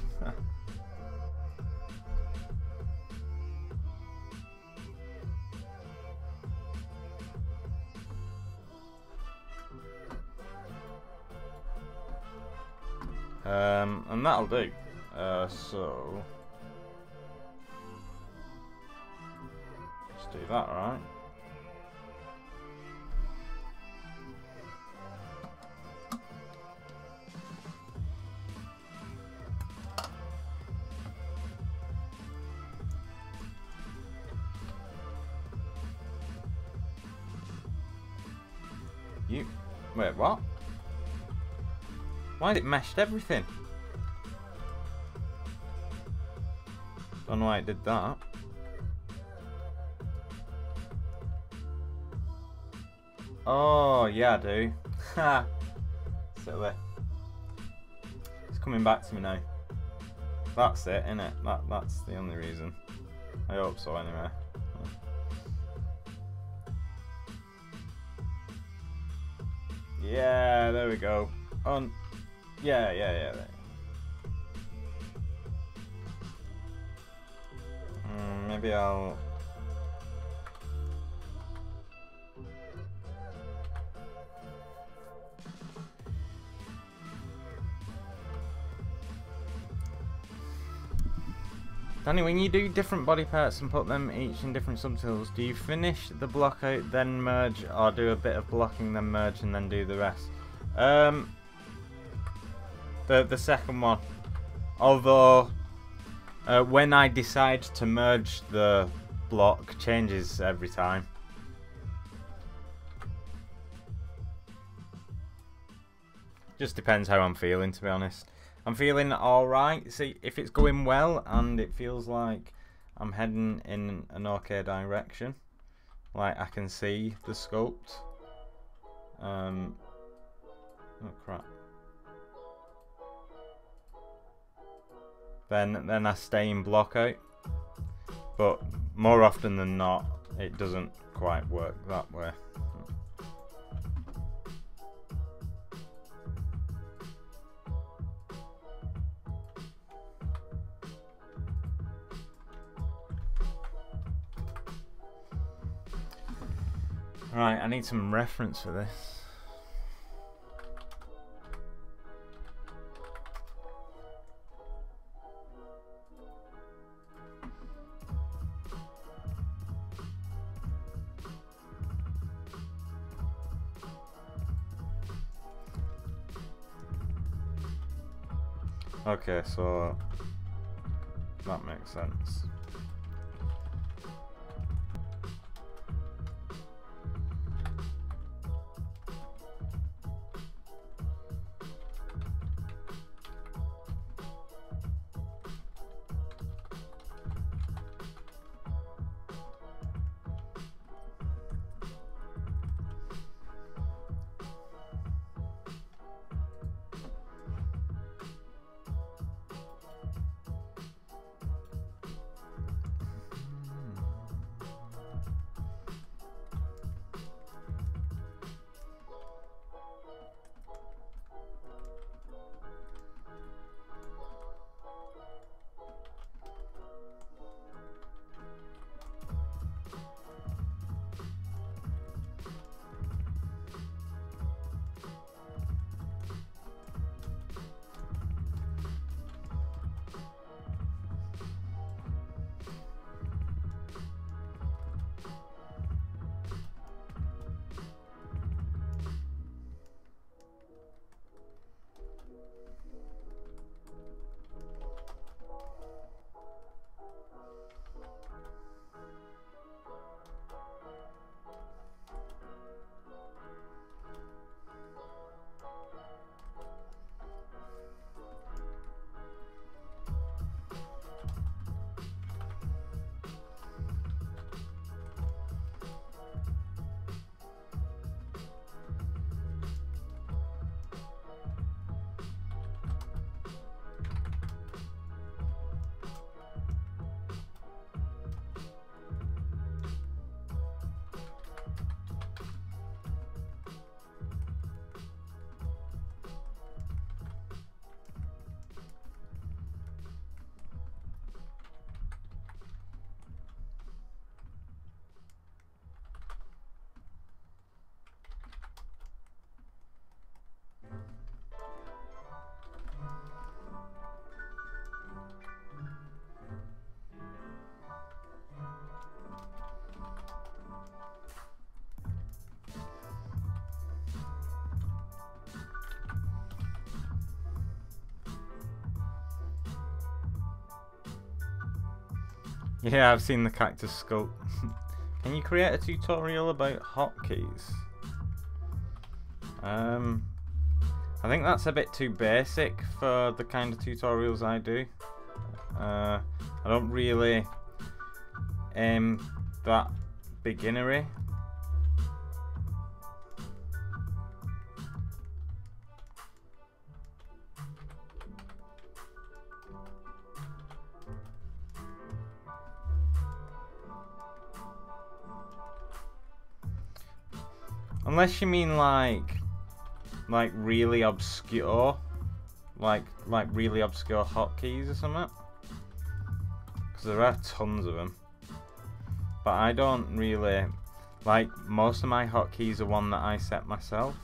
And that'll do. So let's do that, right? Wait, what? Why did it meshed everything? Don't know why it did that. Oh, yeah, I do. Ha! Silly. It's coming back to me now. That's it, innit? That's the only reason. I hope so, anyway. Yeah, there we go. On. Yeah. There. Maybe I'll. Danny, when you do different body parts and put them each in different subtools, do you finish the block out, then merge, or do a bit of blocking, then merge, and then do the rest? The second one. Although, When I decide to merge the block, changes every time. Just depends how I'm feeling, to be honest. I'm feeling alright. See, if it's going well and it feels like I'm heading in an okay direction, like I can see the sculpt. Oh crap. Then I stay in block out. But more often than not, it doesn't quite work that way. Right, I need some reference for this. Okay, so that makes sense. Yeah, I've seen the cactus sculpt. Can you create a tutorial about hotkeys? I think that's a bit too basic for the kind of tutorials I do. I don't really aim that beginnery. Unless you mean like really obscure, like really obscure hotkeys or something, because there are tons of them. But I don't really like, most of my hotkeys are one that I set myself.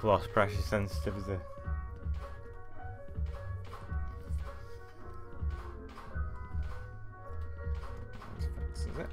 I've lost pressure sensitivity. This is it.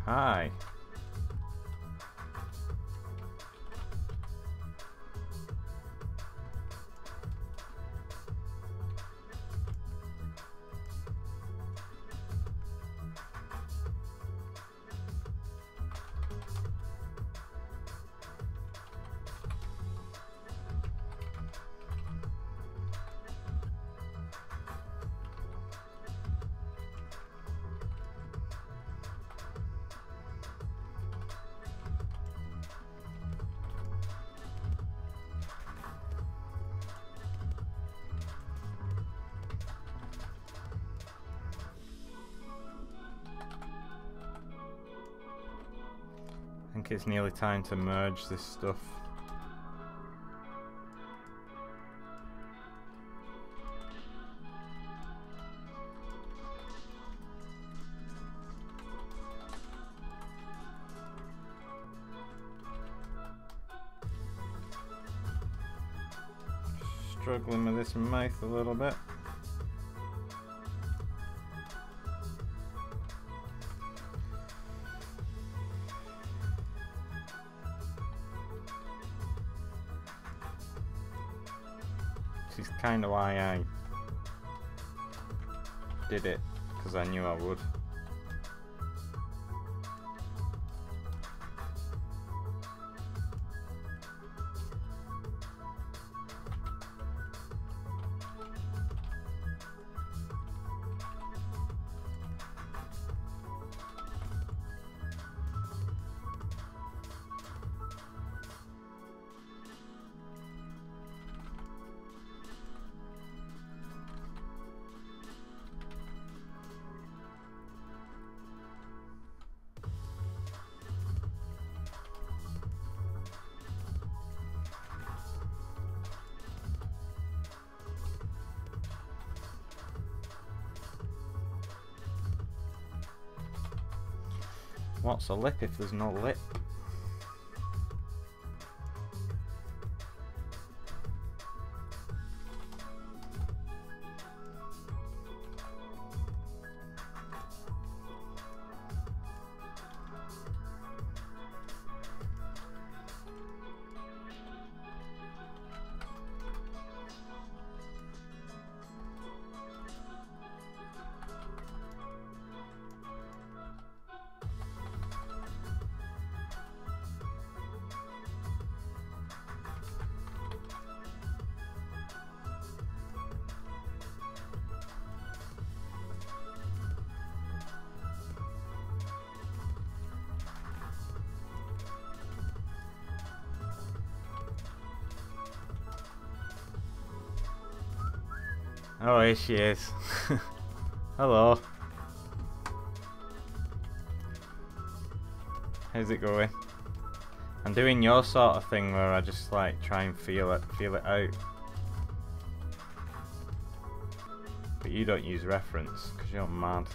Hi. I think it's nearly time to merge this stuff. Struggling with this mouth a little bit. This is kind of why I did it, because I knew I would. What's a lip if there's no lip? Oh, here she is. Hello. How's it going? I'm doing your sort of thing where I just like try and feel it out. but you don't use reference because you're mad.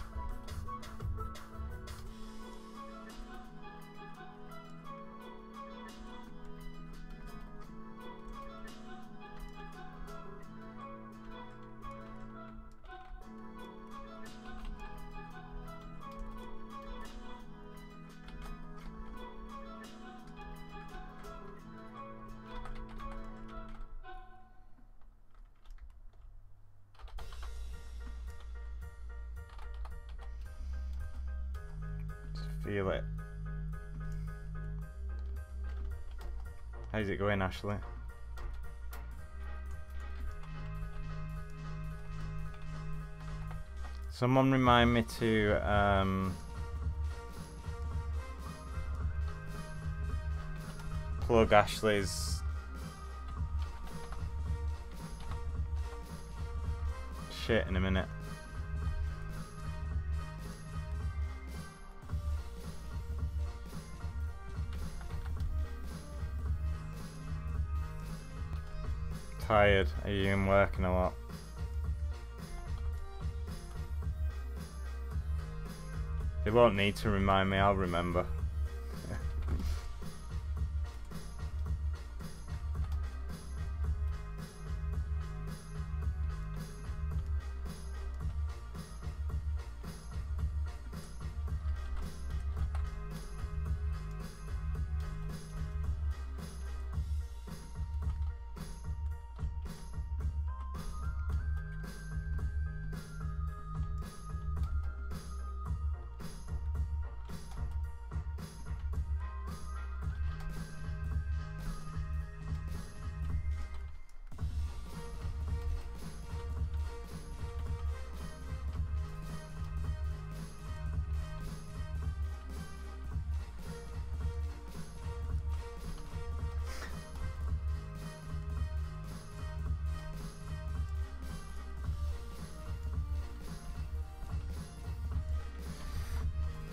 Feel it. How's it going, Ashley? Someone remind me to plug Ashley's shit in a minute. Tired? Are you in working a lot? They won't need to remind me, I'll remember.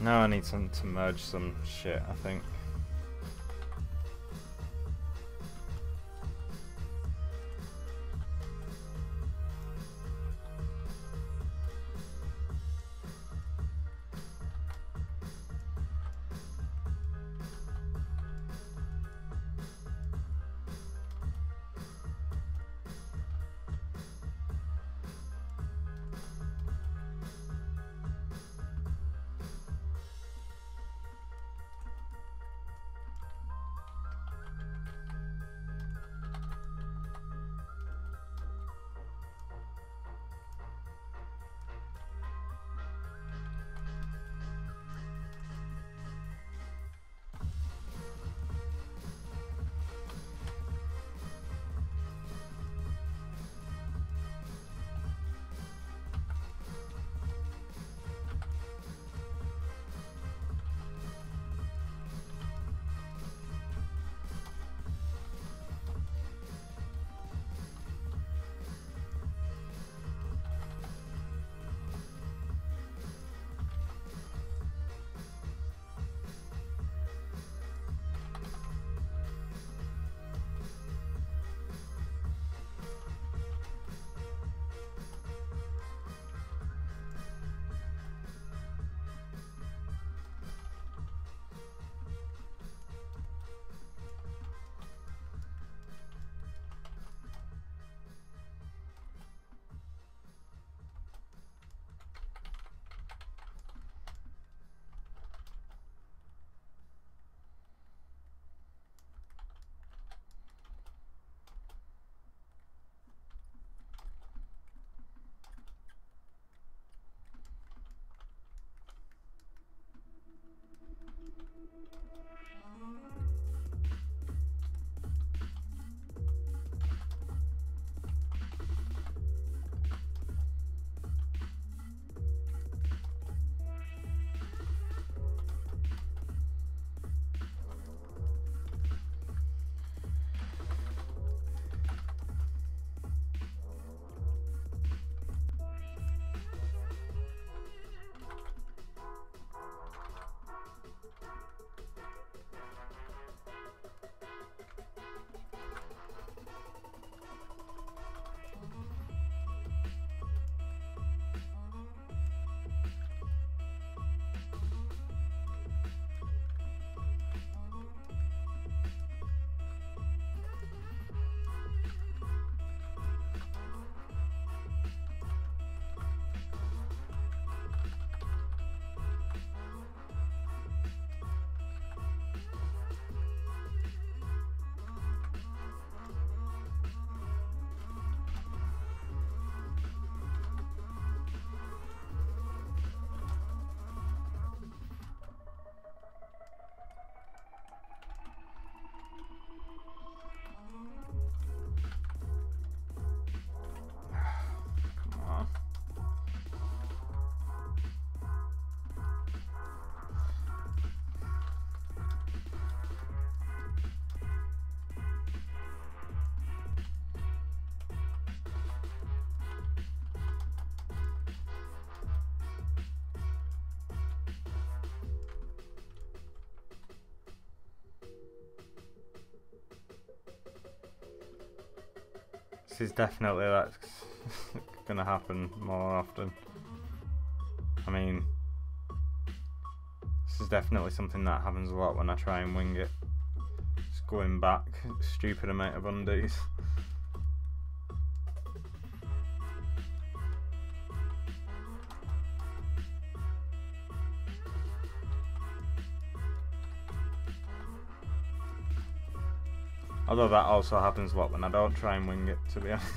Now I need to merge some shit, I think. This is definitely that's gonna happen more often. I mean, this is definitely something that happens a lot when I try and wing it. Just going back stupid amount of undies. Although that also happens a lot when I don't try and wing it, to be honest.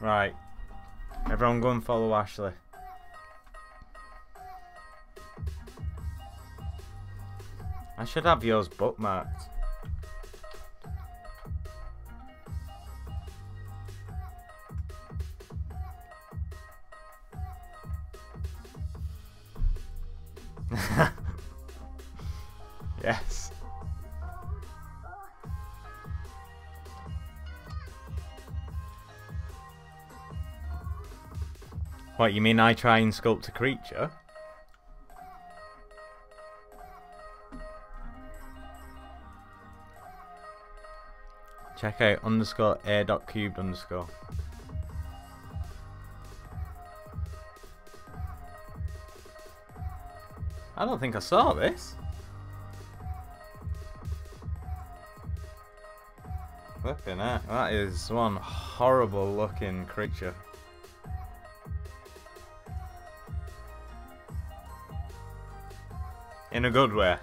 Right, everyone go and follow Ashley. I should have yours bookmarked. Yes. What, you mean I try and sculpt a creature? Check out _a.cubed_. I don't think I saw this. Flipping heck, that is one horrible looking creature. In a good way.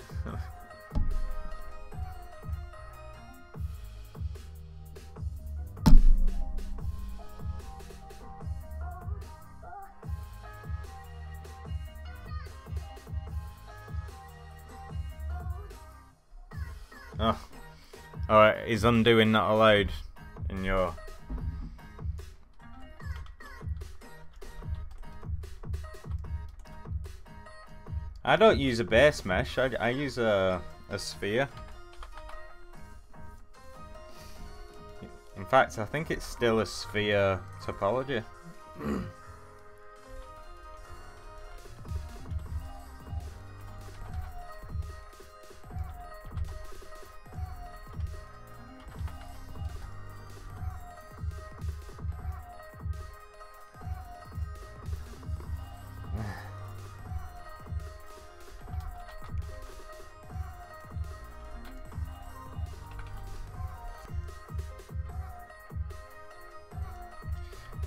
Oh. Alright, is undoing not allowed in your... I don't use a base mesh, I use a sphere. In fact, I think it's still a sphere topology.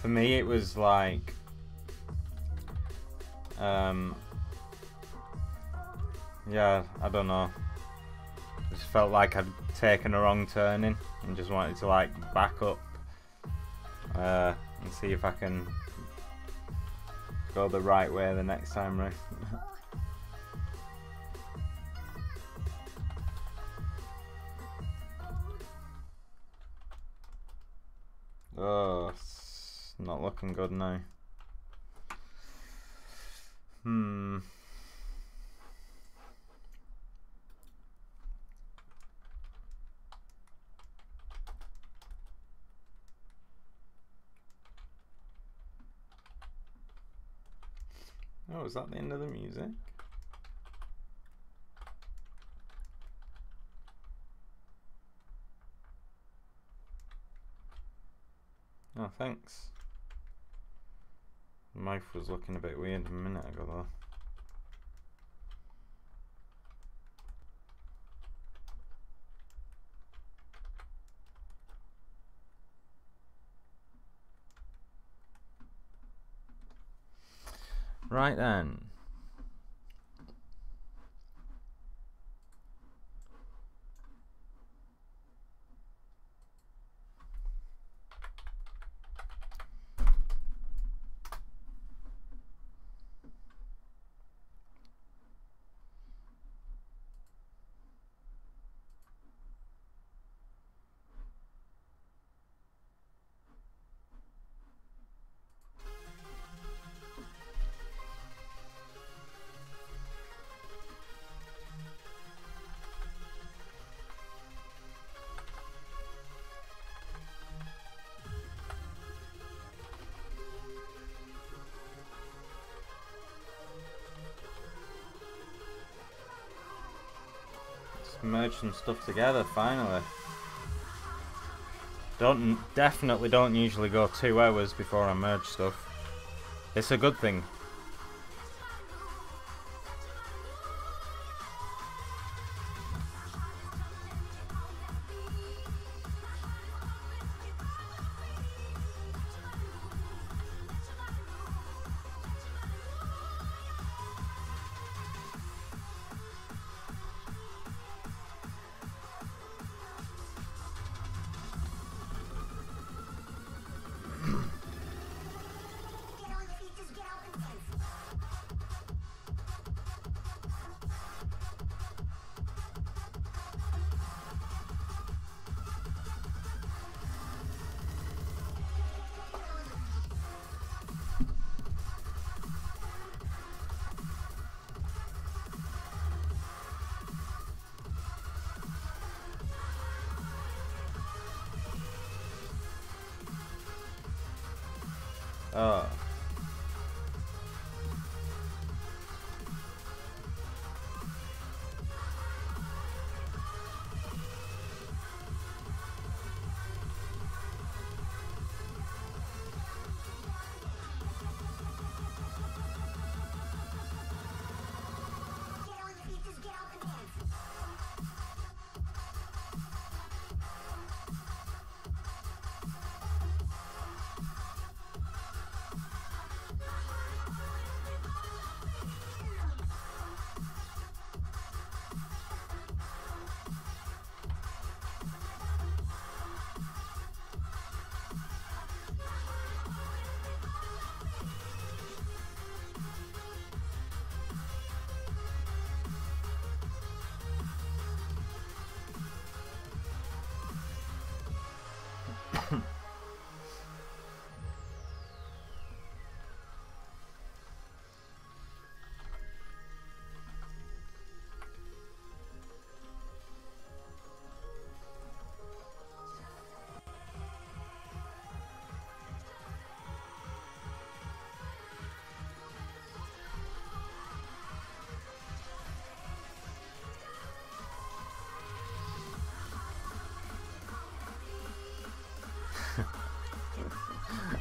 For me, it was like, yeah, I don't know. Just felt like I'd taken a wrong turning and just wanted to like back up and see if I can go the right way the next time round. Oh, it's not looking good now. Oh, is that the end of the music? Oh, thanks. The mouth was looking a bit weird a minute ago though. Right then. merge some stuff together finally. Definitely don't usually go 2 hours before I merge stuff. It's a good thing. Oh.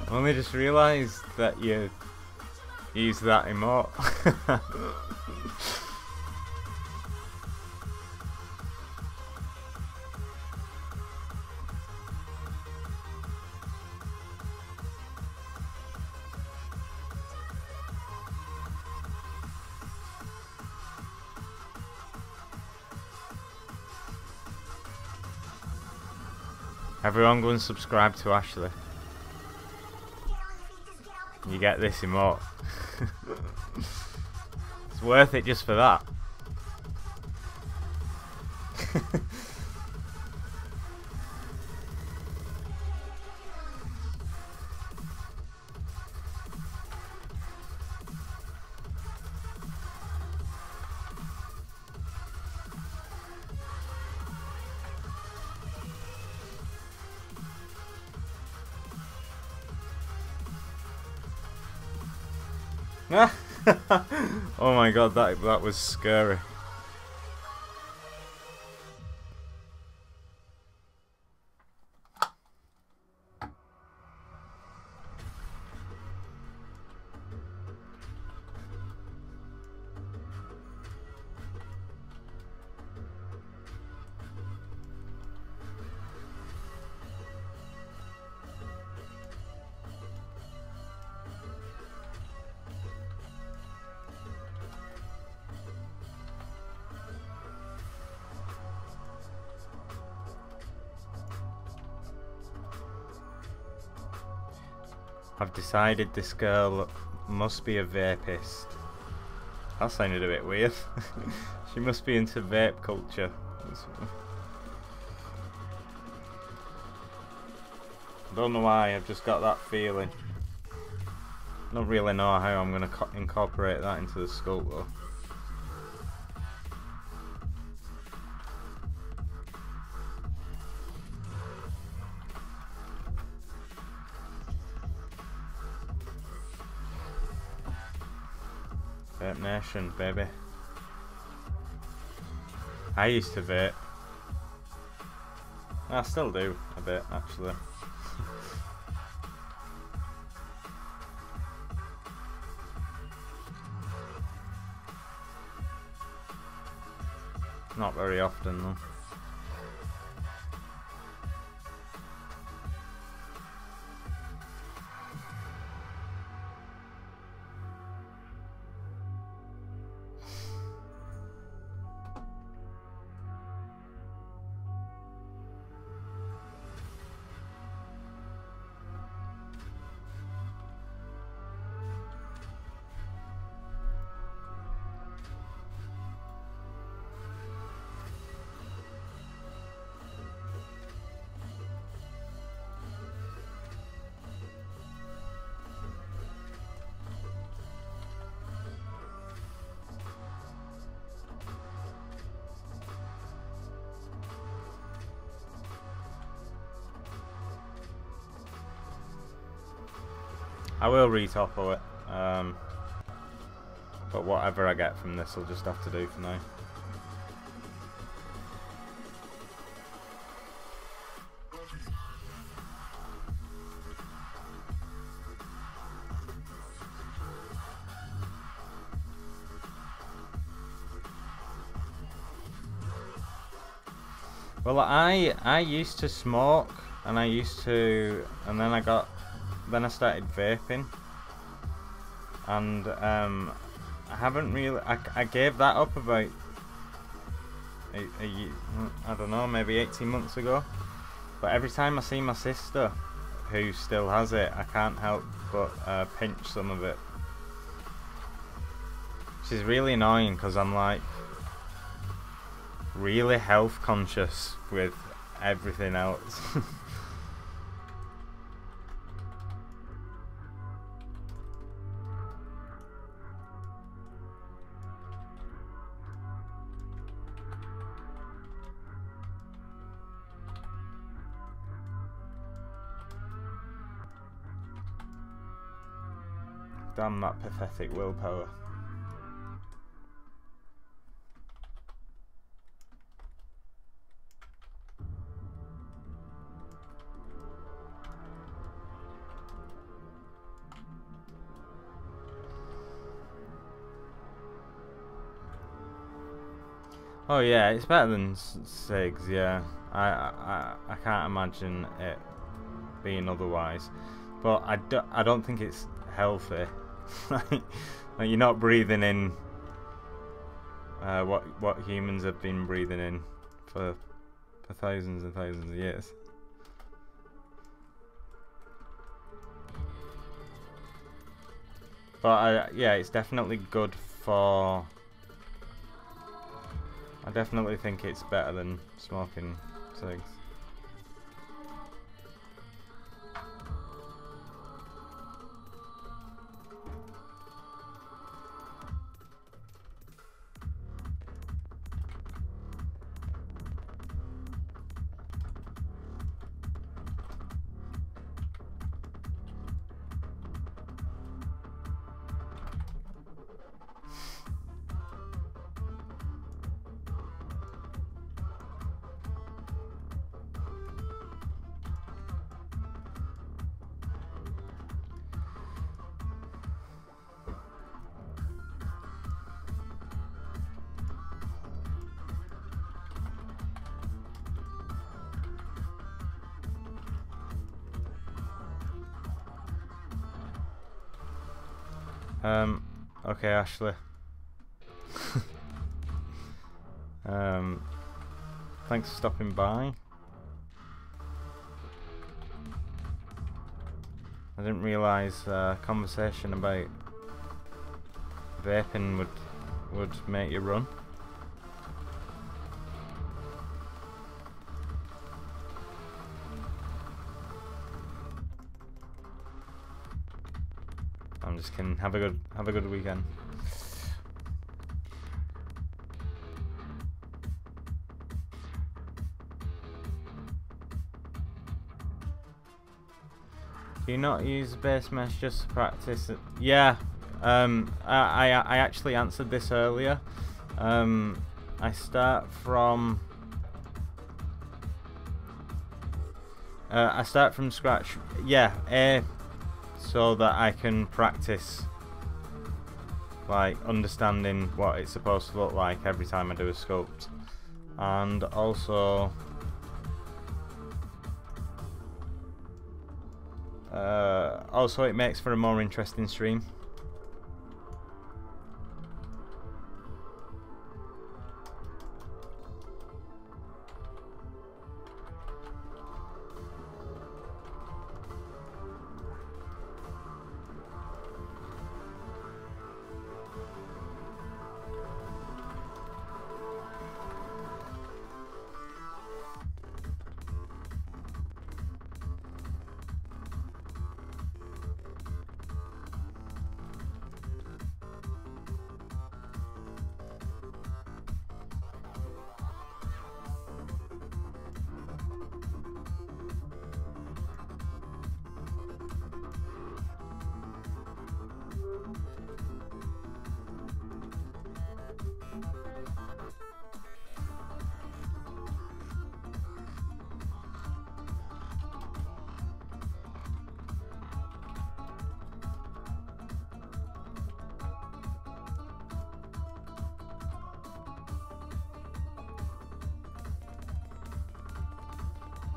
I only just realised that you use that emote. Everyone go and subscribe to Ashley. You get this emote. It's worth it just for that. Oh my god, that was scary. I've decided this girl must be a vapist. That sounded a bit weird. She must be into vape culture. I don't know why, I've just got that feeling. I don't really know how I'm going to incorporate that into the sculpt though. Vape Nation, baby. I used to vape. I still do a bit, actually. Not very often, though. I will retopple it, but whatever I get from this, I'll just have to do for now. Well, I used to smoke, and then I started vaping, and I haven't really. I gave that up about I don't know, maybe 18 months ago. But every time I see my sister, who still has it, I can't help but pinch some of it. Which is really annoying because I'm like really health conscious with everything else. Damn that pathetic willpower. Oh yeah, it's better than cigs, yeah. I can't imagine it being otherwise. But I don't think it's healthy. Like you're not breathing in what humans have been breathing in for thousands and thousands of years. But yeah, it's definitely good for. I definitely think it's better than smoking cigs. Okay, Ashley. Thanks for stopping by. I didn't realise conversation about vaping would make you run. I'm just kidding. Have a good weekend. Do you not use base mesh just to practice it? Yeah. I actually answered this earlier. I start from scratch, yeah, so that I can practice like understanding what it's supposed to look like every time I do a sculpt, and also it makes for a more interesting stream.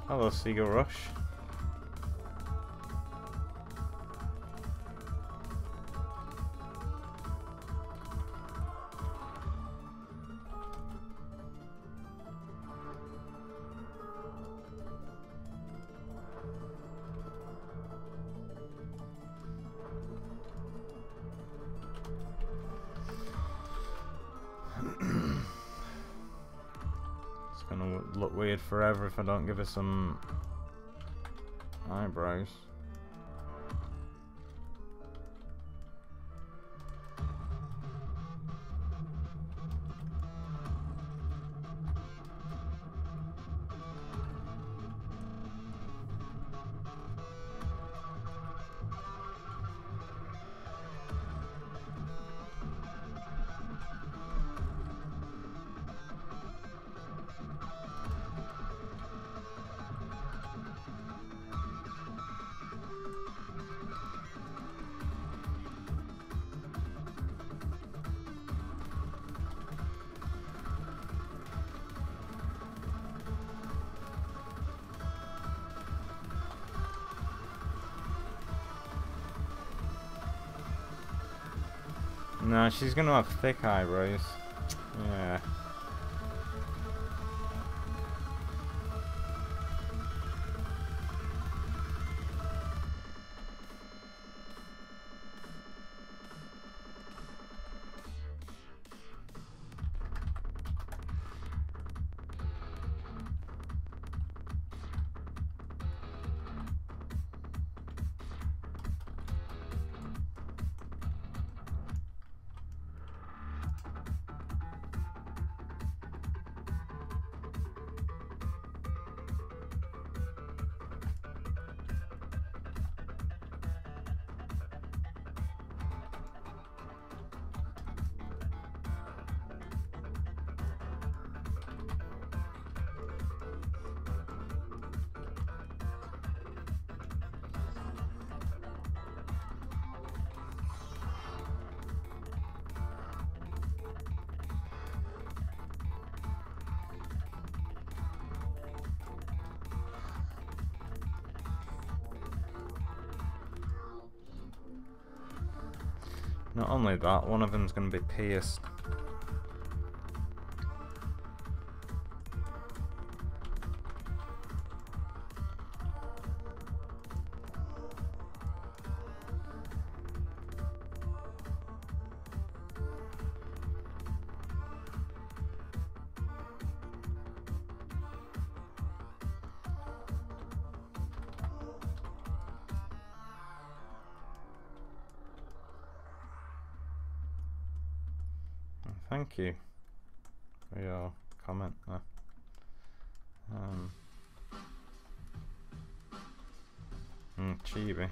Hello, ZBrush. It's gonna look weird forever if I don't give her some eyebrows. No, she's gonna have thick eyebrows. Yeah. Not only that, one of them's going to be pierced. Thank you for your comment there. Chibi.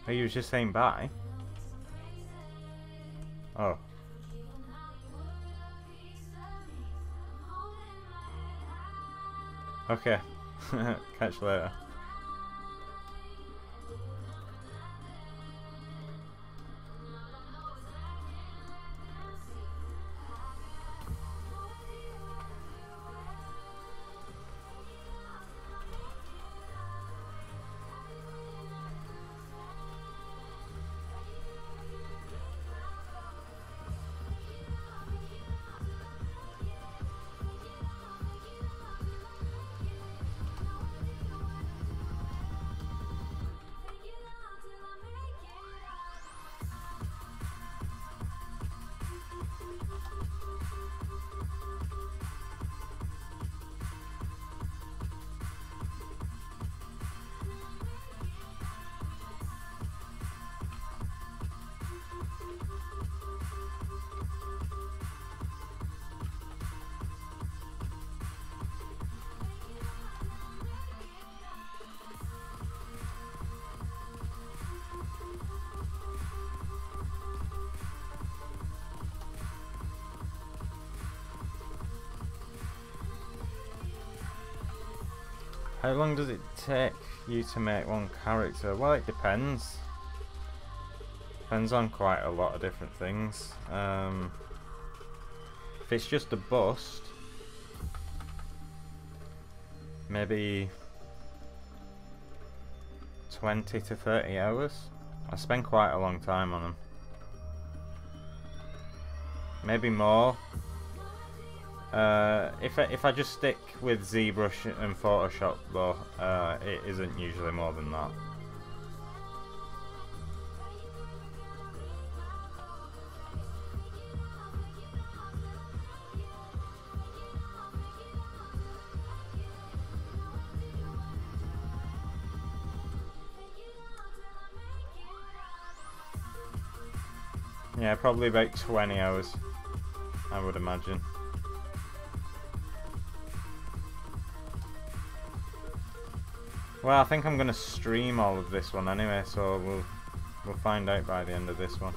Oh, you was just saying bye? Oh. Okay. Catch you later. How long does it take you to make one character? Well, it depends. Depends on quite a lot of different things. If it's just a bust, maybe 20 to 30 hours. I spend quite a long time on them. Maybe more. If I just stick with ZBrush and Photoshop though, it isn't usually more than that. Yeah, probably about 20 hours, I would imagine. Well, I think I'm gonna stream all of this one anyway, so we'll find out by the end of this one.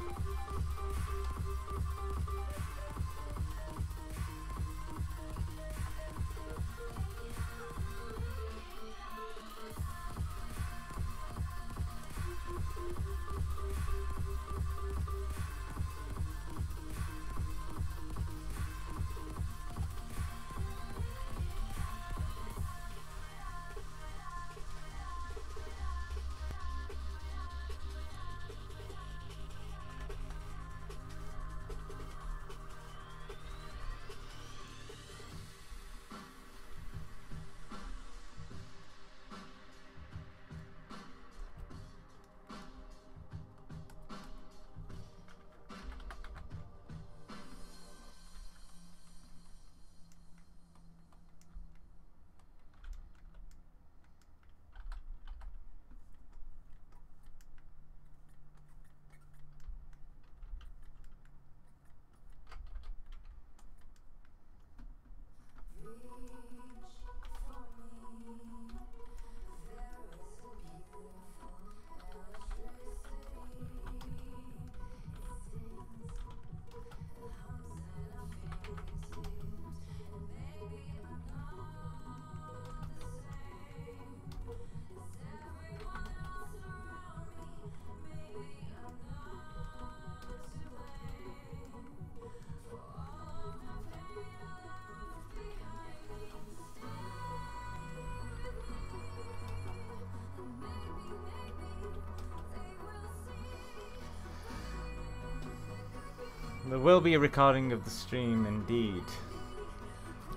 There will be a recording of the stream indeed.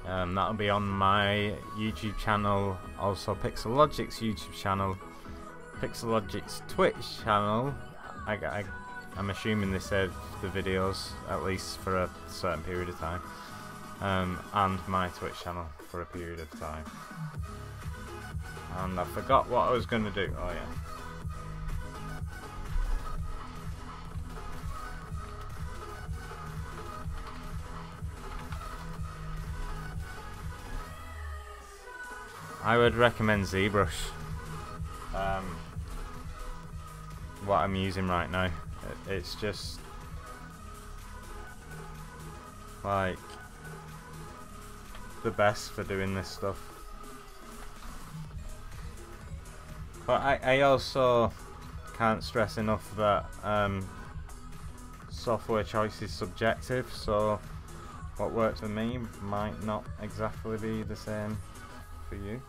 That'll be on my YouTube channel, also Pixelogic's YouTube channel, Pixelogic's Twitch channel. I'm assuming they save the videos at least for a certain period of time, and my Twitch channel for a period of time. And I forgot what I was going to do. Oh yeah. I would recommend ZBrush. what I'm using right now. It's just like the best for doing this stuff. But I also can't stress enough that software choice is subjective, so what works for me might not exactly be the same for you.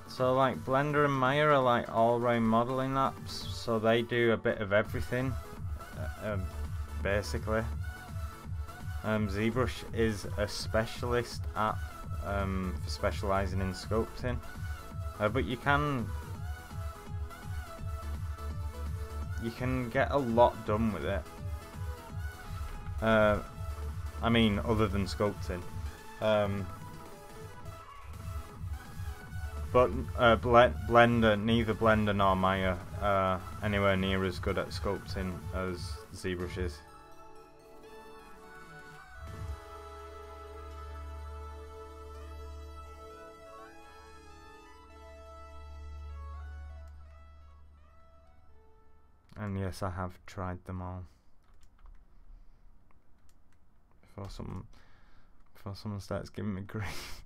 So like Blender and Maya are like all-round modeling apps, so they do a bit of everything, basically. ZBrush is a specialist app for specialising in sculpting, but you can get a lot done with it. I mean, other than sculpting. But Blender, neither Blender nor Maya are anywhere near as good at sculpting as ZBrush is. And yes, I have tried them all. before someone starts giving me grief.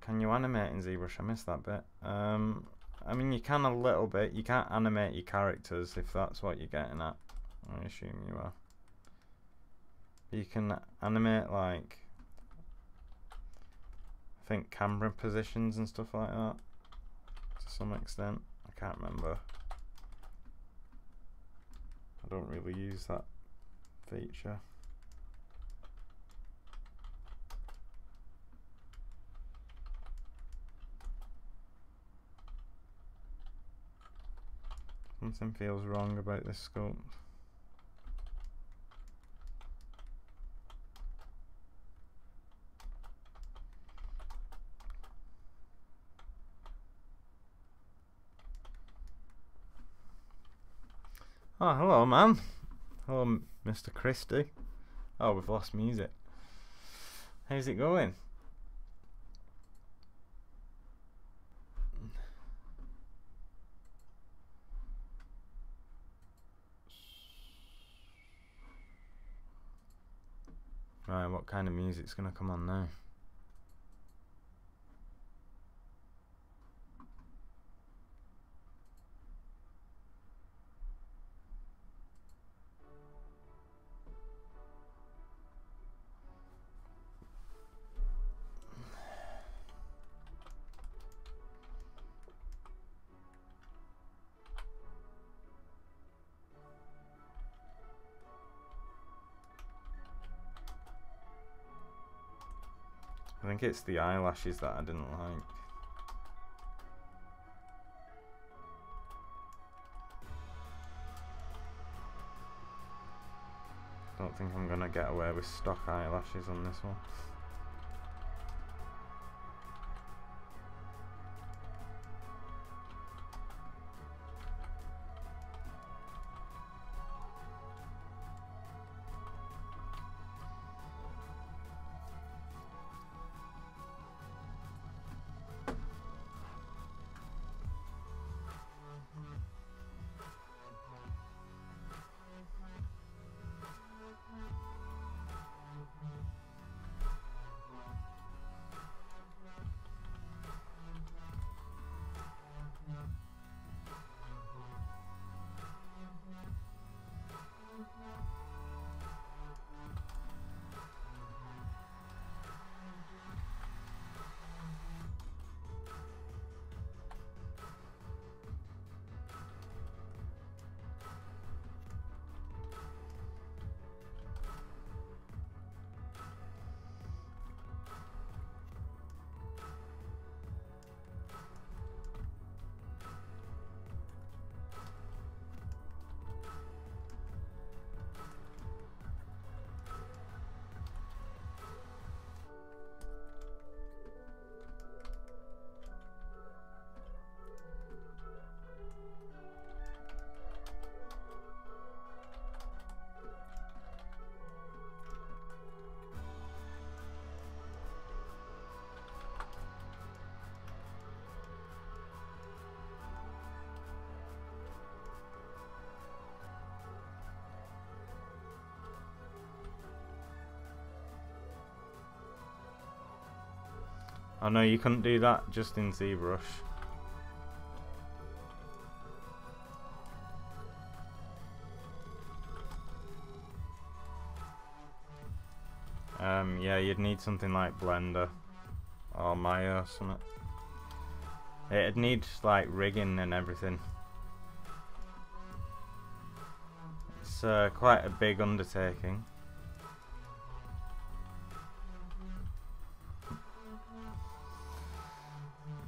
Can you animate in ZBrush? I missed that bit. I mean, you can a little bit. You can't animate your characters if that's what you're getting at. I assume you are. You can animate, like, I think camera positions and stuff like that to some extent. I can't remember. I don't really use that feature. Something feels wrong about this sculpt. Oh, hello, man. Hello, Mr. Christie. Oh, we've lost music. How's it going? Right, what kind of music's gonna come on now? I think it's the eyelashes that I didn't like. Don't think I'm gonna get away with stock eyelashes on this one. Oh no, you couldn't do that just in ZBrush. Yeah, you'd need something like Blender or Maya or something. It'd need like rigging and everything. It's quite a big undertaking.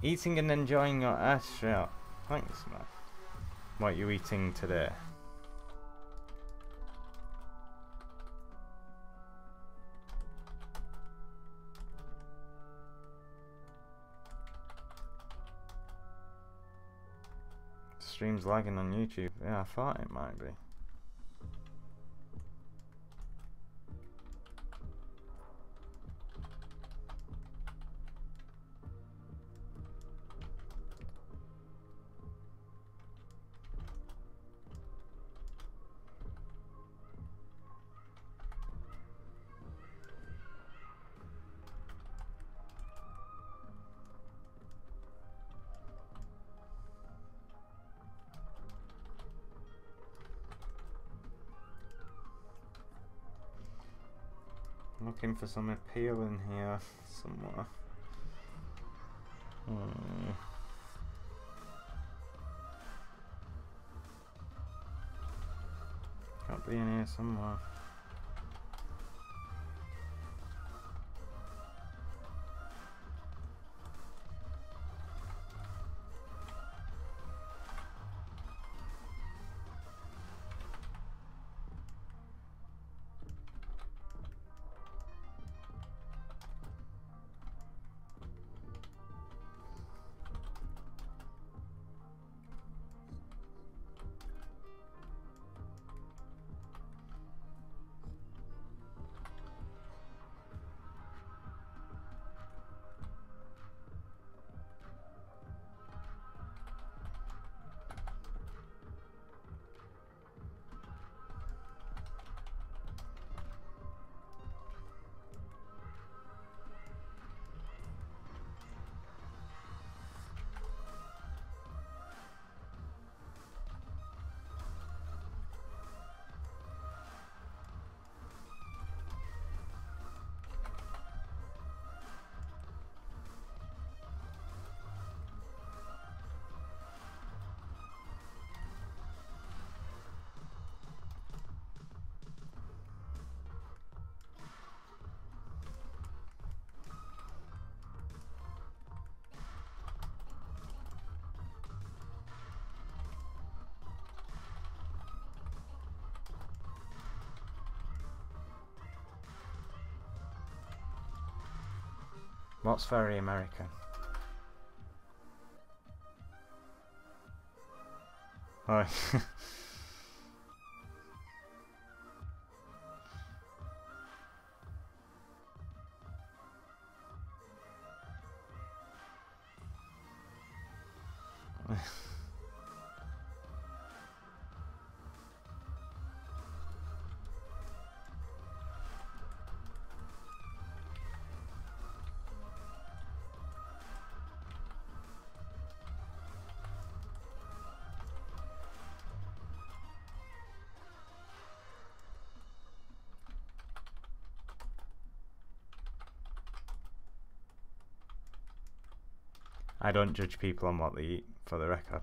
Eating and enjoying your ass shot. Thanks, man. What are you eating today? Stream's lagging on YouTube. Yeah, I thought it might be. Looking for some appeal in here somewhere. Can't be in here somewhere. What's very American? Oh. I don't judge people on what they eat, for the record.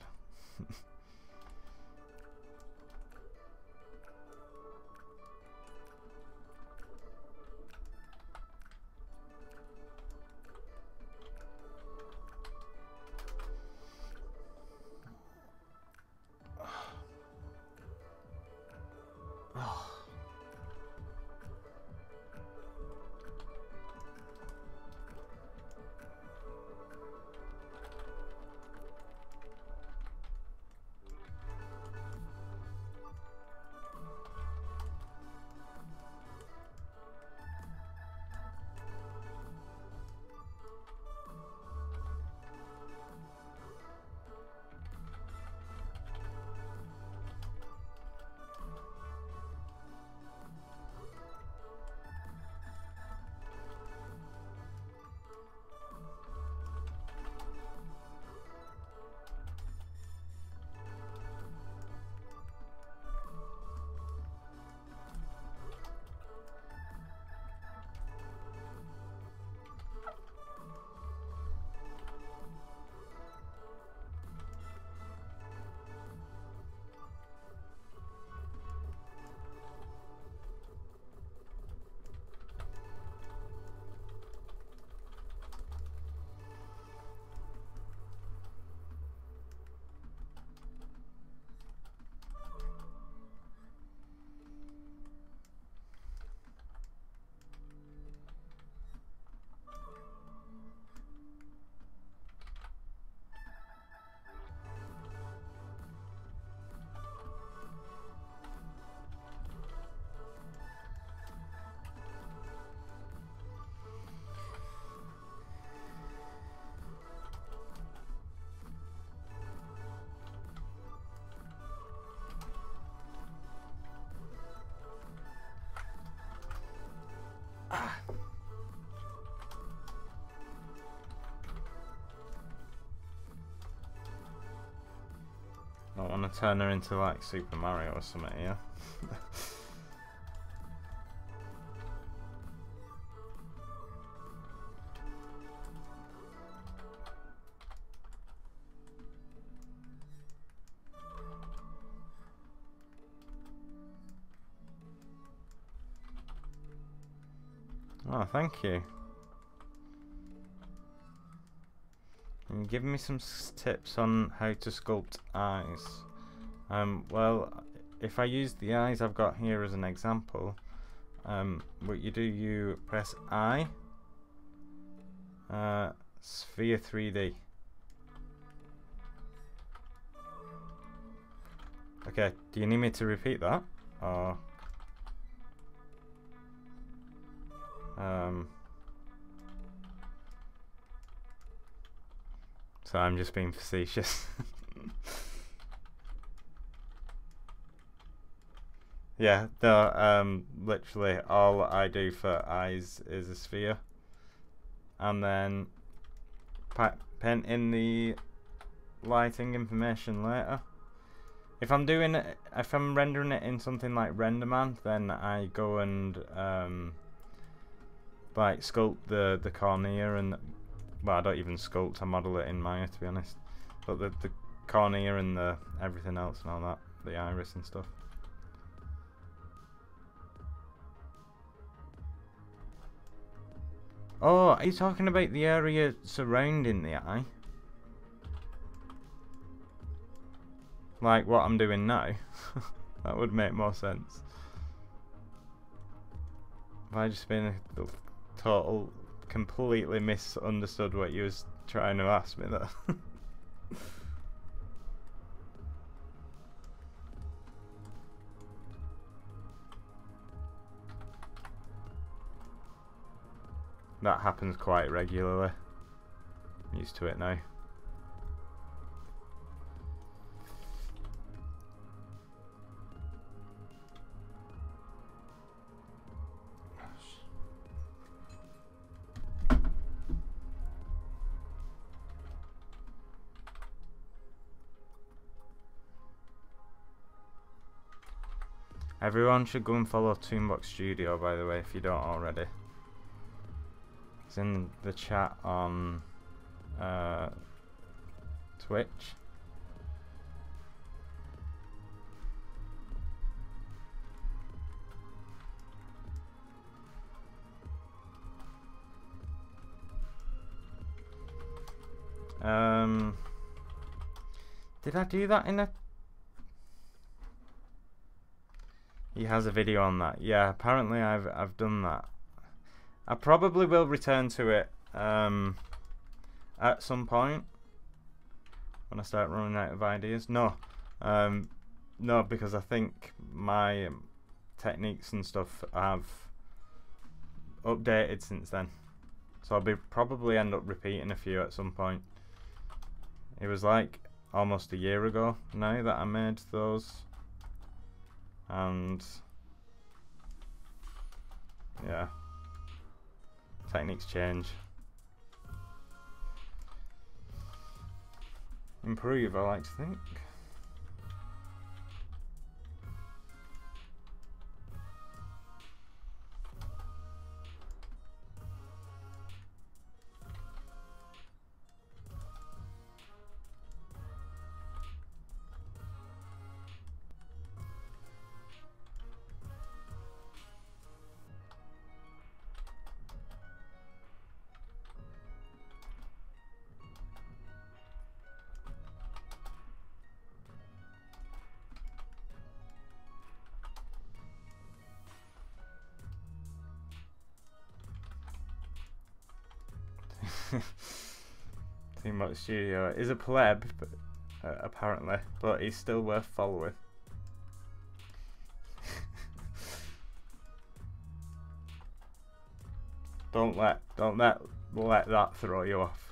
I don't want to turn her into like Super Mario or something, yeah? Oh, thank you. Can you give me some tips on how to sculpt eyes? Well, if I use the eyes I've got here as an example, what you do, you press I, Sphere 3D. Okay, do you need me to repeat that? Or so I'm just being facetious. Yeah, no, literally all I do for eyes is a sphere, and then paint in the lighting information later. If I'm doing it, if I'm rendering it in something like RenderMan, then I go and like sculpt the cornea, and well, I don't even sculpt, I model it in Maya, to be honest. But the cornea and the everything else and all that, the iris and stuff. Oh, are you talking about the area surrounding the eye? Like what I'm doing now? That would make more sense. Have I just been a total, completely misunderstood what you was trying to ask me there? That happens quite regularly. I'm used to it now. Everyone should go and follow Toonbox Studio, by the way, if you don't already. It's in the chat on Twitch. Did I do that in a... He has a video on that. Yeah, apparently I've done that. I probably will return to it at some point when I start running out of ideas. No, no, because I think my techniques and stuff have updated since then. So I'll probably end up repeating a few at some point. It was like almost a year ago now that I made those, and yeah, techniques change, improve, I like to think. Teamwork Studio is a pleb, but, apparently, but he's still worth following. Don't let that throw you off.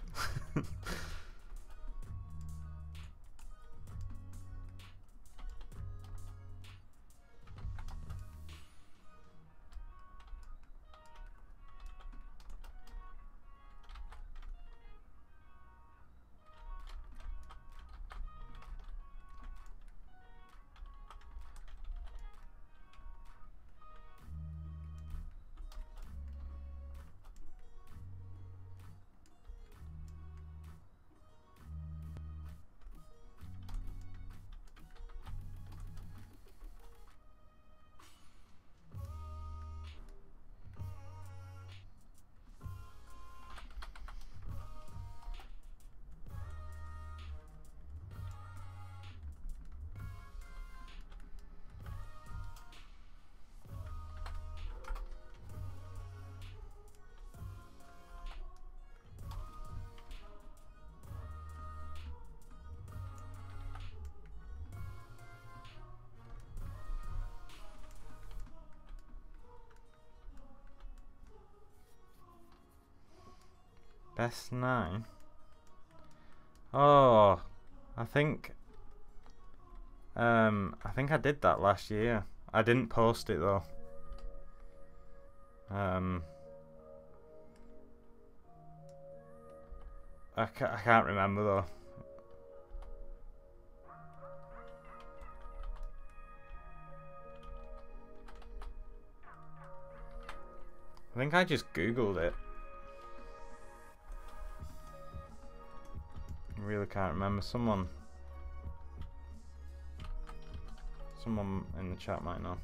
S9. Oh, I think I did that last year. I didn't post it though. I can't remember though. I think I just googled it. I really can't remember. Someone in the chat might know.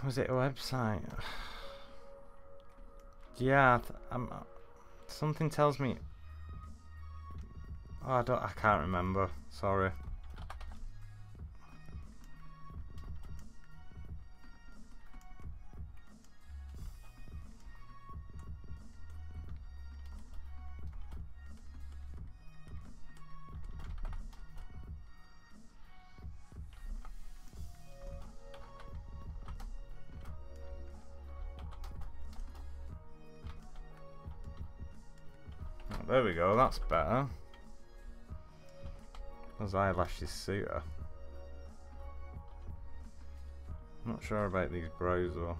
Was it a website? Yeah, something tells me. Oh, I can't remember. Sorry. There we go, that's better. Those eyelashes suit her. Not sure about these brows though.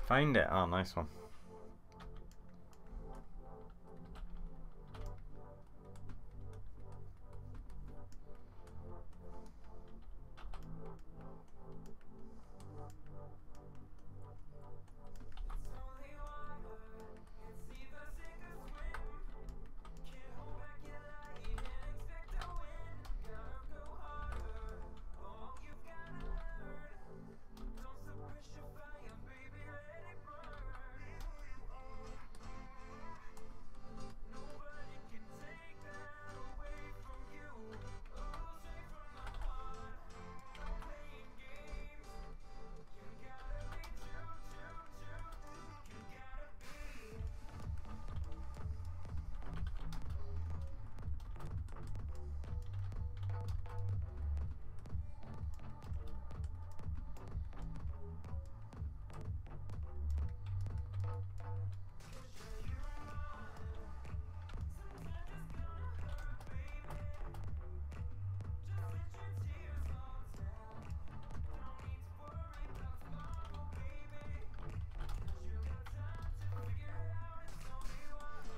Find it. Oh, nice one.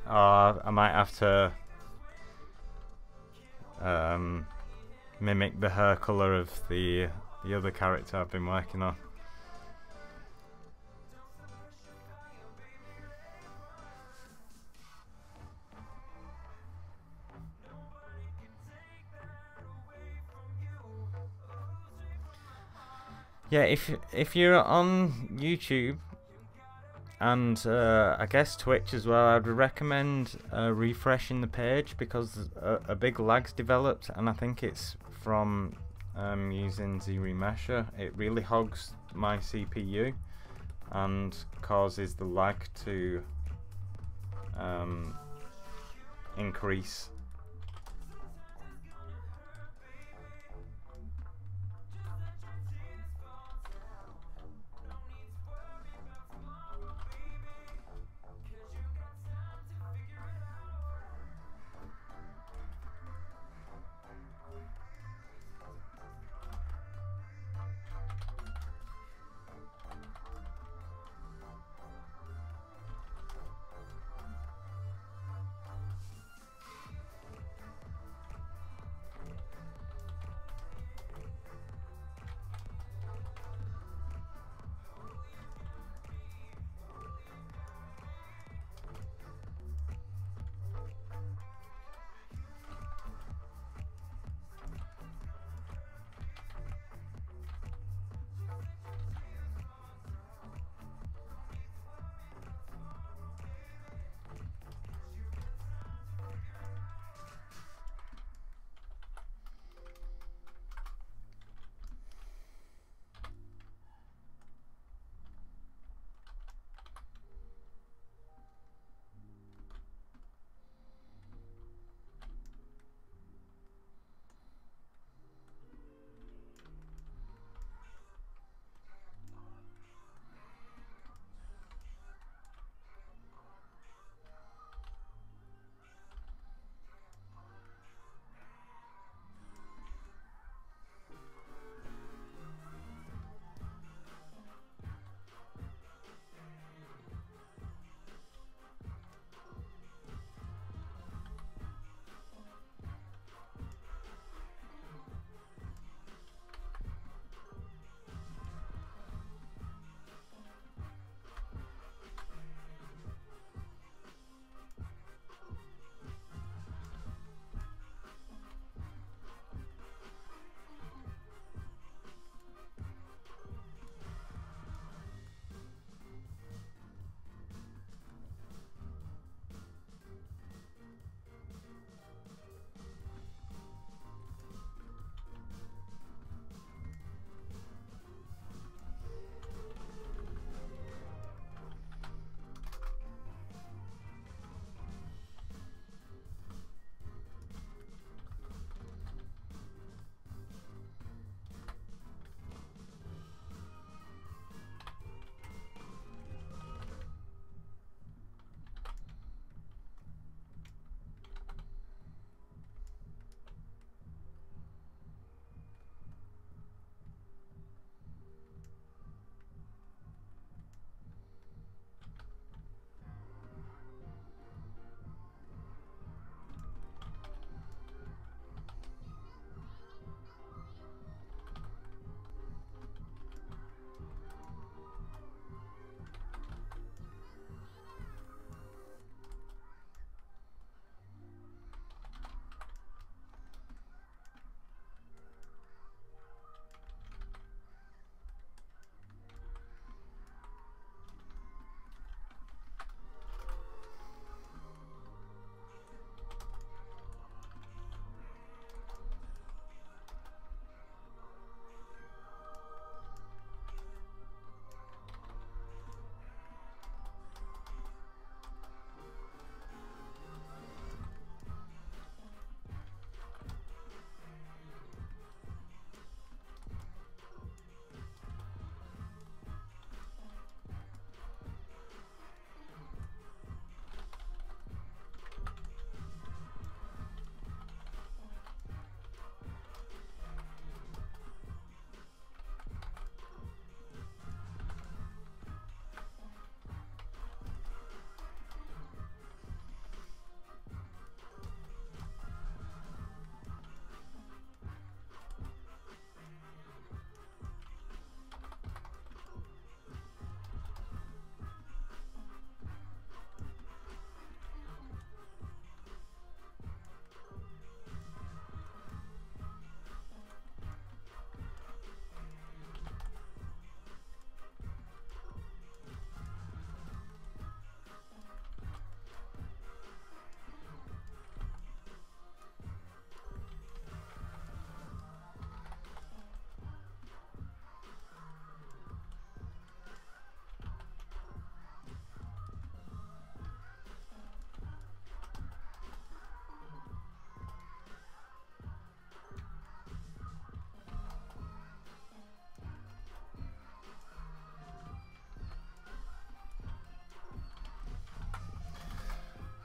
I might have to mimic the hair colour of the other character I've been working on. Yeah, if you're on YouTube and I guess Twitch as well, I'd recommend refreshing the page because a big lag's developed, and I think it's from using ZBrush. It really hogs my CPU and causes the lag to increase.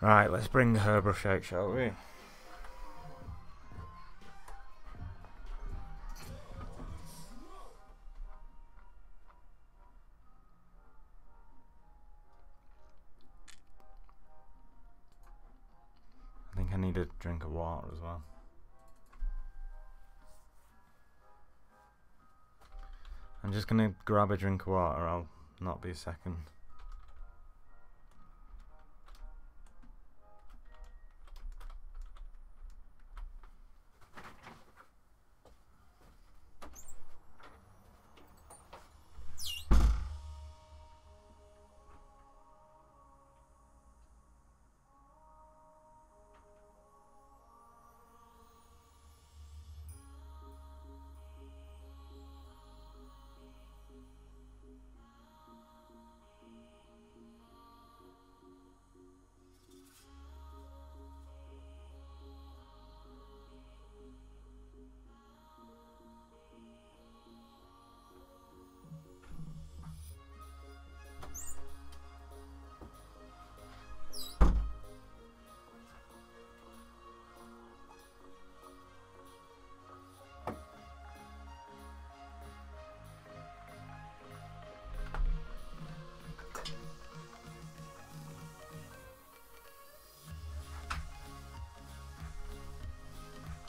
Right, let's bring her brush out, shall we? I think I need a drink of water as well. I'm just gonna grab a drink of water, I'll not be a second.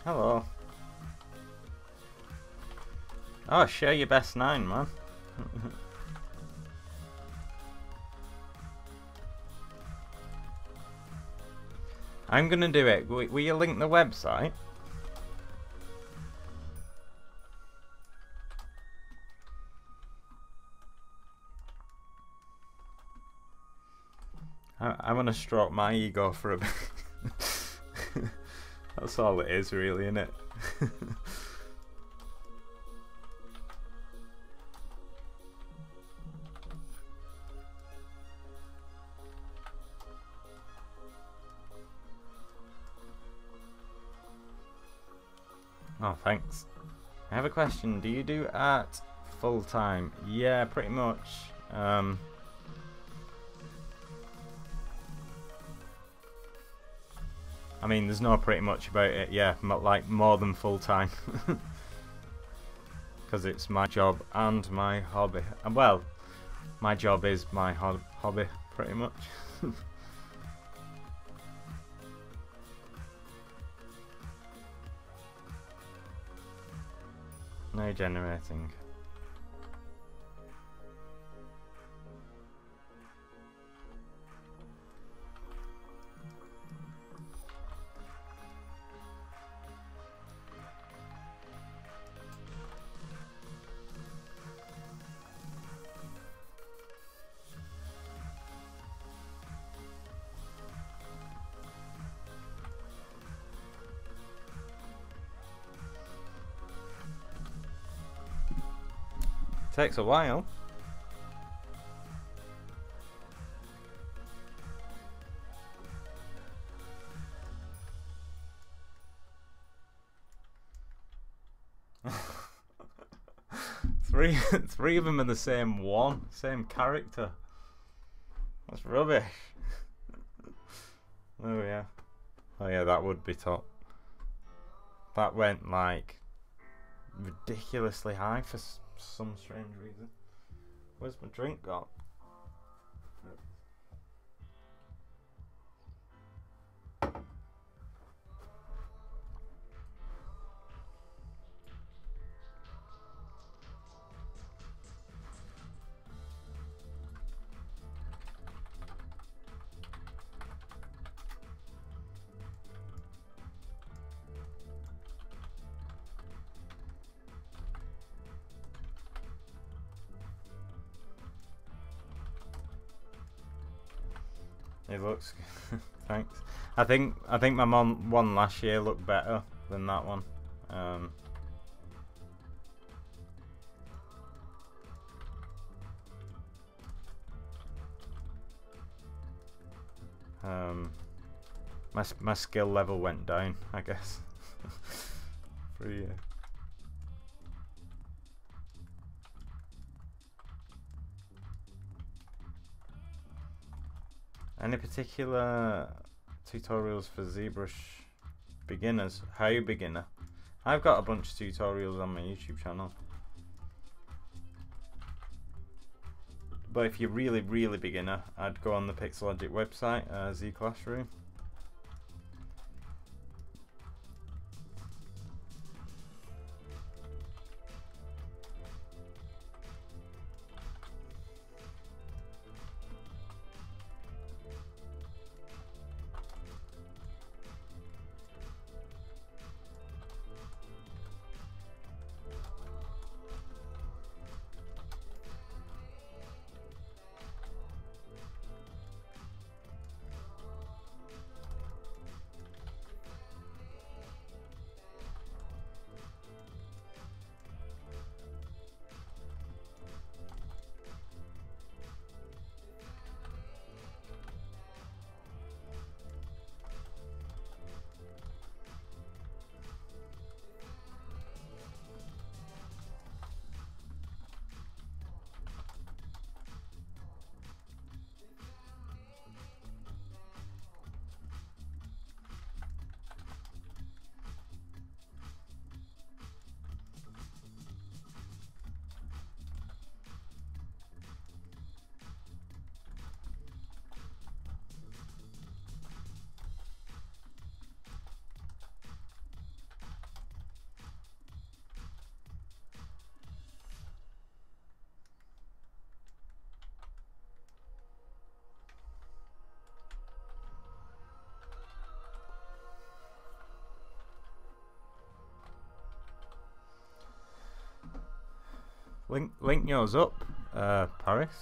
Hello. Oh, share your best 9, man. I'm gonna do it. Will you link the website? I want to stroke my ego for a bit. That's all it is, really, isn't it? Oh, thanks. I have a question. Do you do art full time? Yeah, pretty much. I mean, there's no pretty much about it. Yeah, like more than full time. Because it's my job and my hobby. And well, my job is my hobby, pretty much. No generating. Takes a while. Three of them are the same one, same character. That's rubbish. Oh yeah. Oh yeah, that would be top. That went like ridiculously high for some strange reason. Where's my drink gone? It looks thanks. I think my one last year looked better than that one. My skill level went down, I guess. For a year. Any particular tutorials for ZBrush beginners. How beginner? I've got a bunch of tutorials on my YouTube channel. But if you're really beginner, I'd go on the Pixelogic website, Z Classroom. Link yours up, Paris.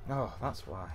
Oh, that's why.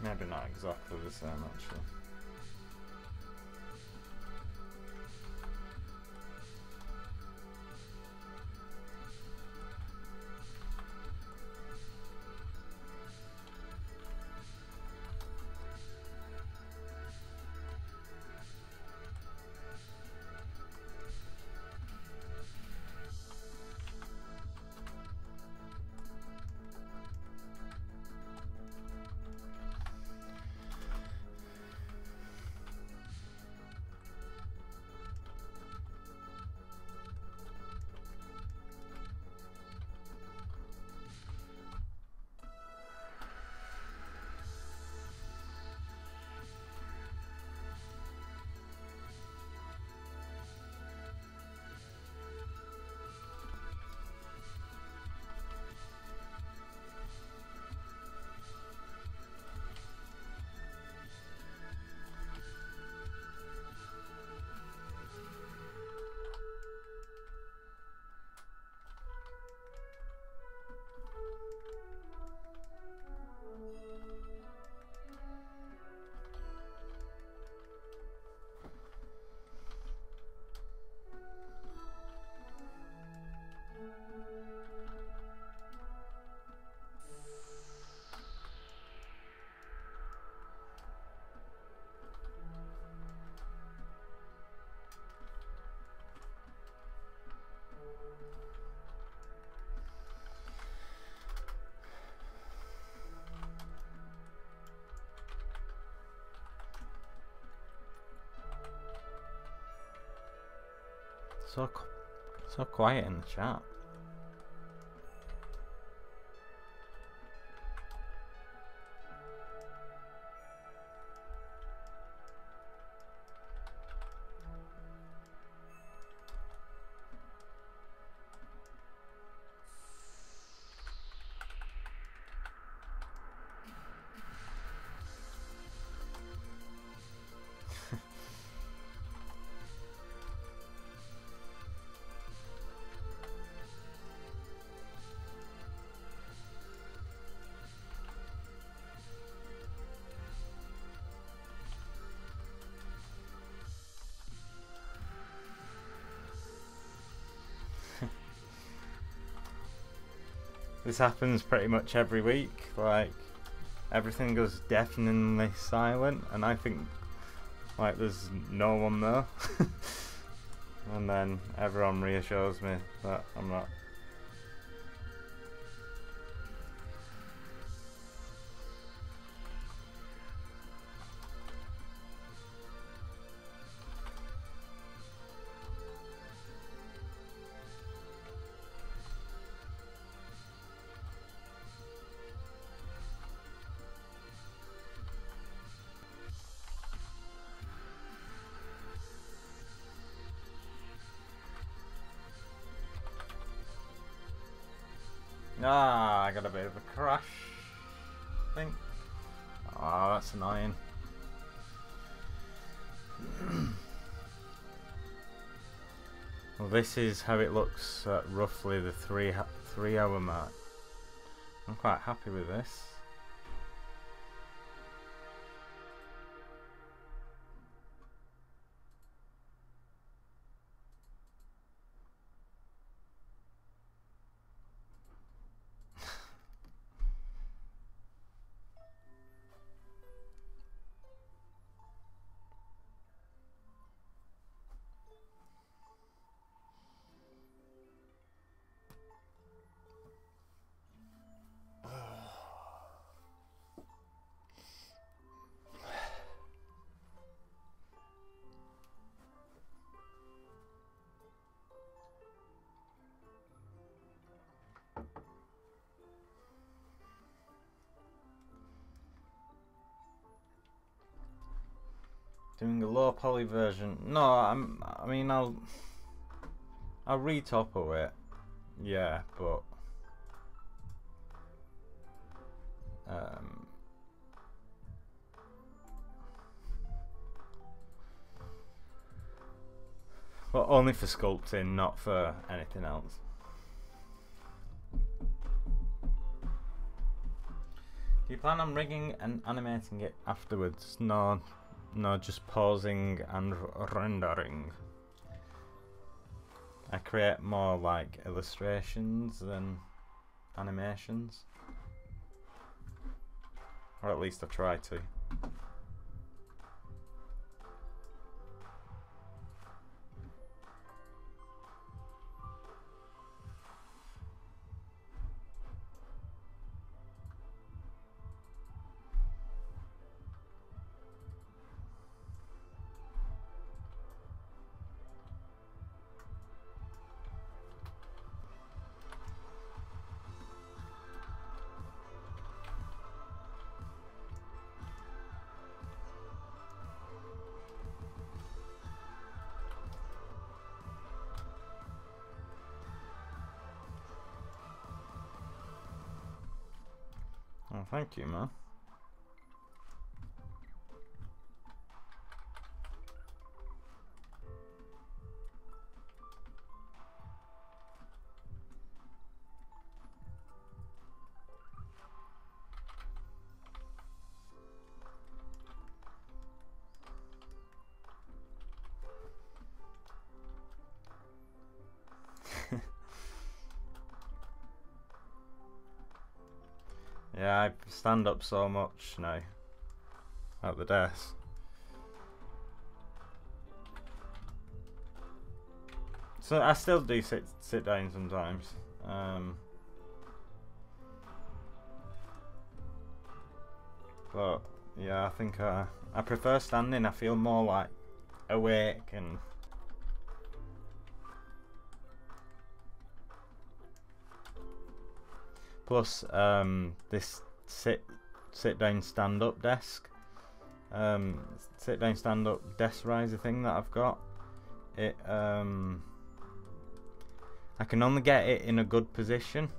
Maybe not exactly the same actually. So quiet in the chat. This happens pretty much every week, like everything goes deafeningly silent and I think like there's no one there. And then everyone reassures me that I'm not. Ah, I got a bit of a crash, I think. Ah, that's annoying. Well, this is how it looks at roughly the 3 hour mark. I'm quite happy with this. Doing a low poly version. No, I mean I'll retopo it. Yeah, but well, only for sculpting, not for anything else. Do you plan on rigging and animating it afterwards? No, just pausing and rendering. I create more like illustrations than animations. Or at least I try to. Oh, thank you, man. Yeah, I stand up so much now at the desk. So I still do sit down sometimes. But yeah, I think I prefer standing. I feel more like awake and plus this sit down stand up desk, sit down stand up desk riser thing that I've got. It I can only get it in a good position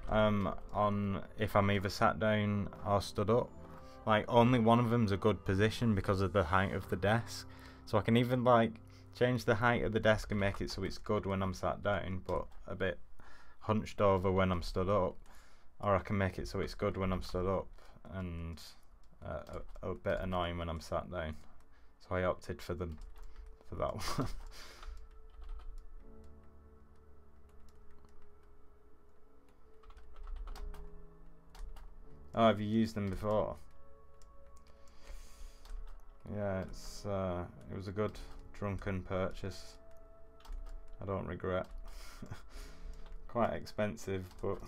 on if I'm either sat down or stood up. Like only one of them's a good position because of the height of the desk. So I can even like change the height of the desk and make it so it's good when I'm sat down, but a bit hunched over when I'm stood up. Or I can make it so it's good when I'm stood up and a bit annoying when I'm sat down. So I opted for that one. Oh, have you used them before? Yeah, it was a good drunken purchase. I don't regret. Quite expensive, but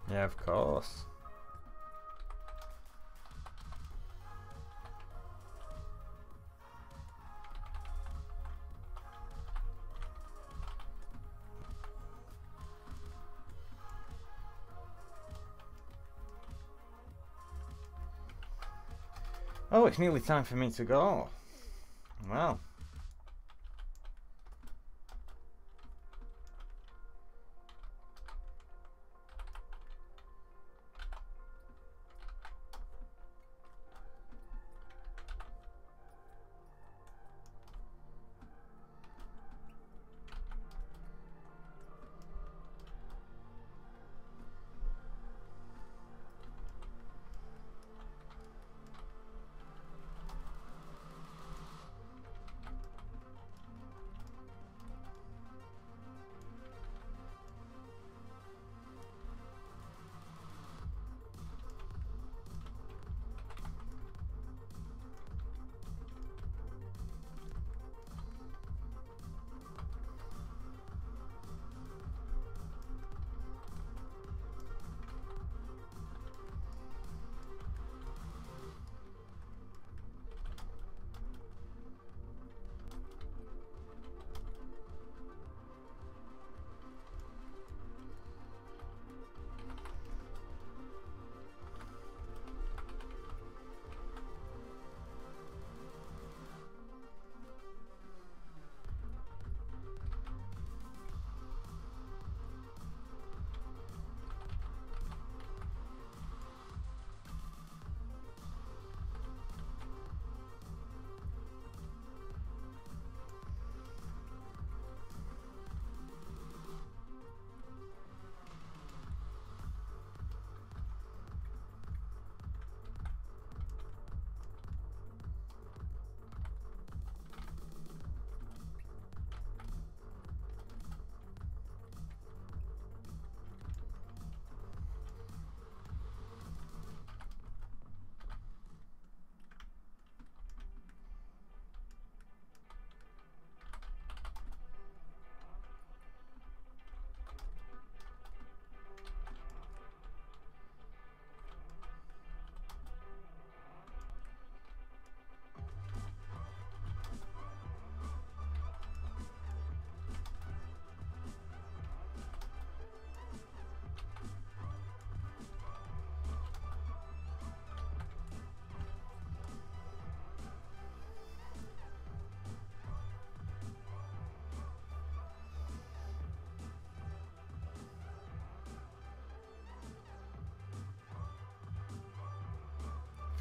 yeah, of course. Oh, it's nearly time for me to go. Well.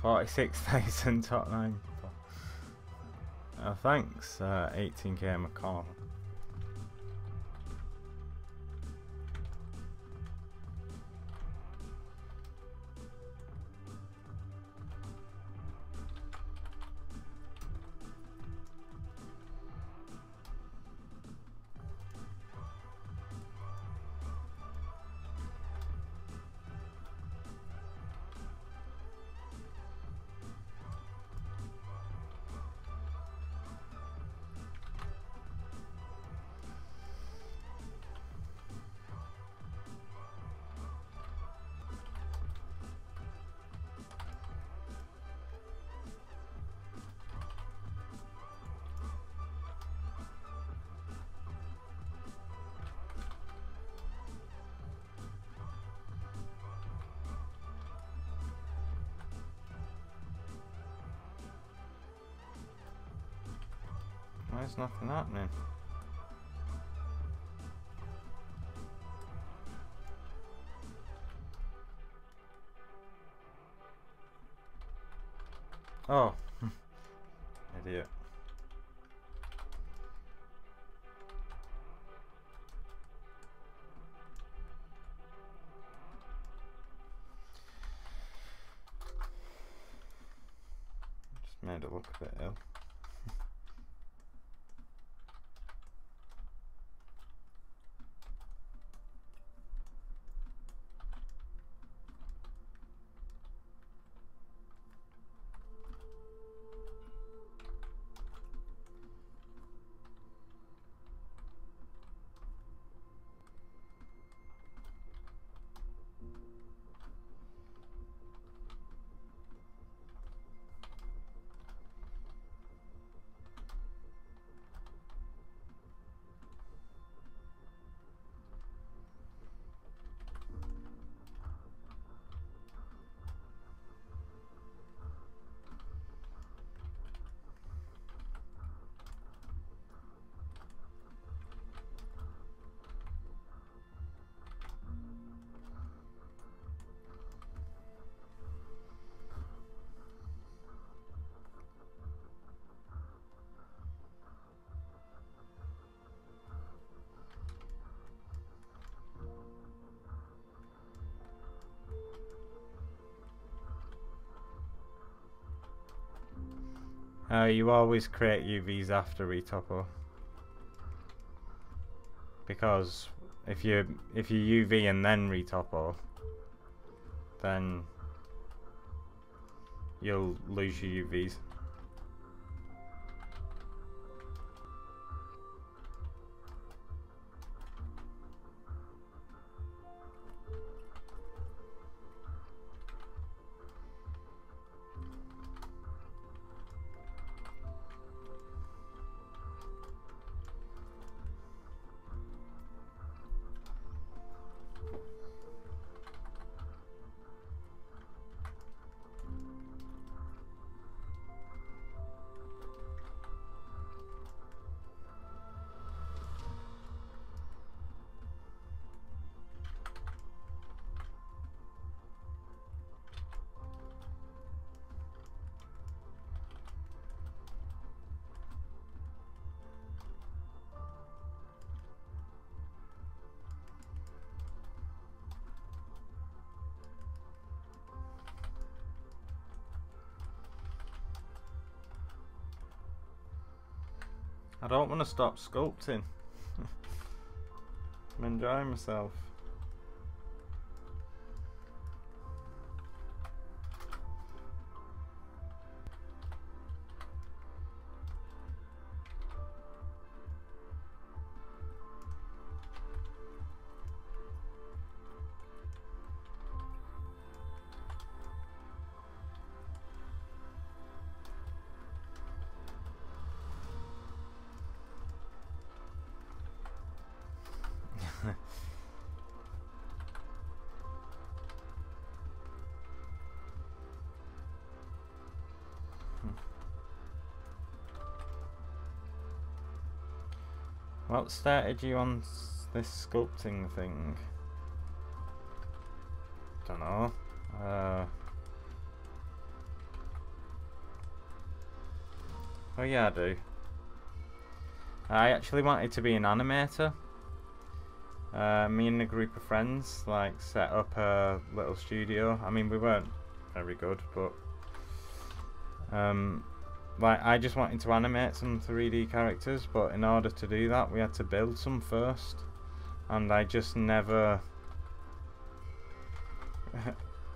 46,000 top 9. Thanks, 18k McCall. Why is nothing happening? Oh, idiot. Just made it look a bit ill. You always create UVs after retopo, because if you UV and then retopo, then you'll lose your UVs. I don't want to stop sculpting. I'm enjoying myself. What started you on this sculpting thing? Don't know. Oh yeah, I do. I actually wanted to be an animator. Me and a group of friends like set up a little studio. I mean, we weren't very good, but like I just wanted to animate some 3D characters, but in order to do that we had to build some first, and I just never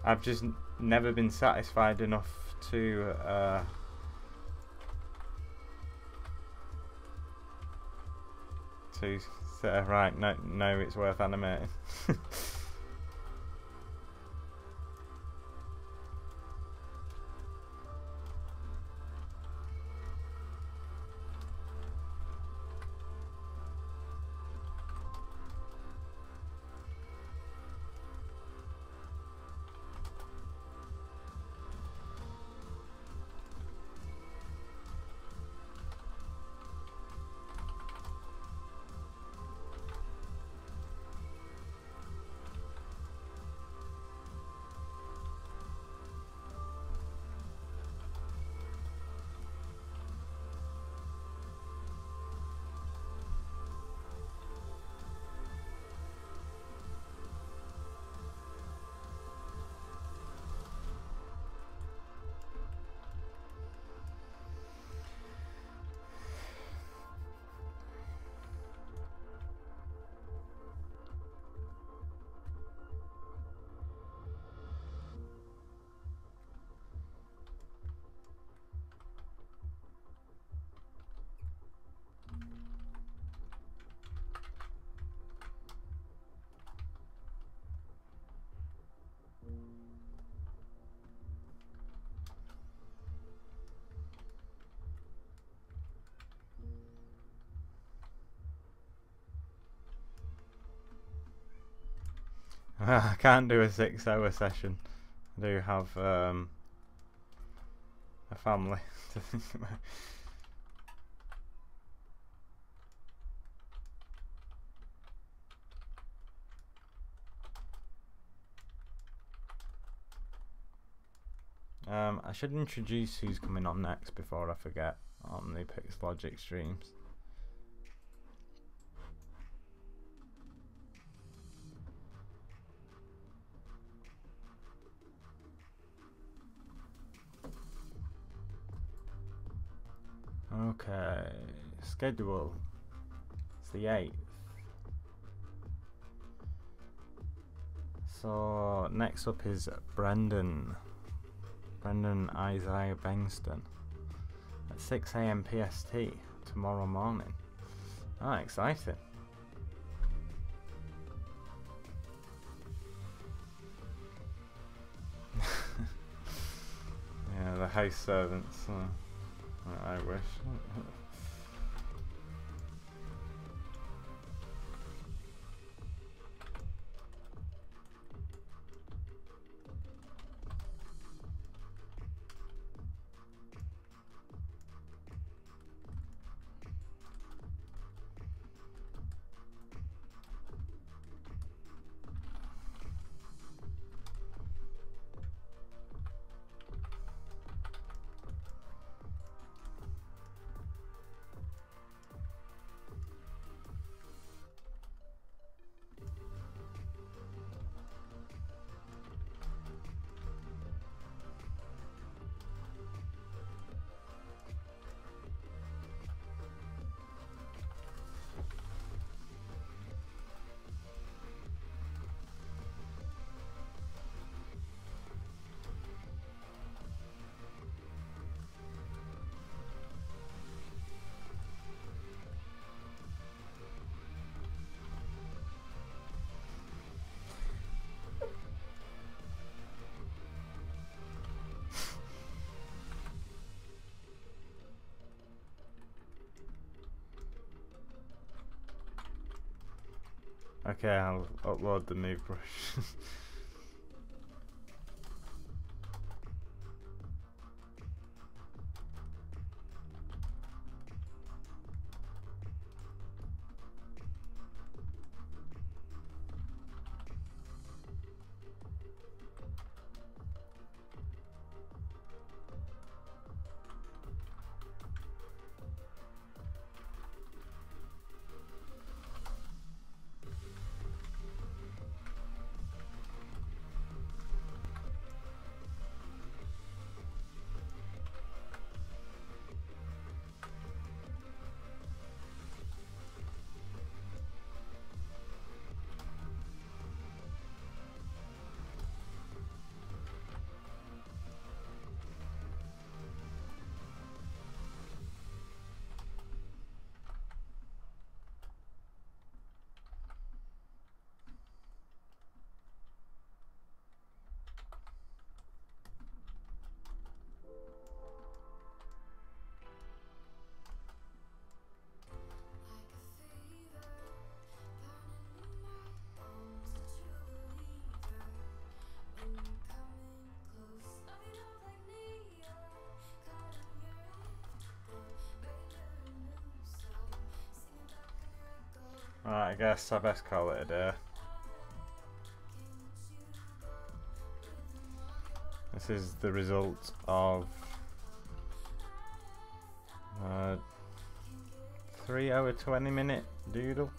I've just never been satisfied enough to say, right, no, it's worth animating. I can't do a 6-hour session. I do have a family to think about. I should introduce who's coming on next before I forget on the Pixologic streams. Okay, schedule. It's the 8th. So next up is Brendan Isaiah Bengston at 6 AM PST tomorrow morning. Ah, exciting. Yeah, the house servants. I wish. Okay, I'll upload the new brush. Right, I guess I best call it a day. This is the result of 3 hour 20-minute doodle.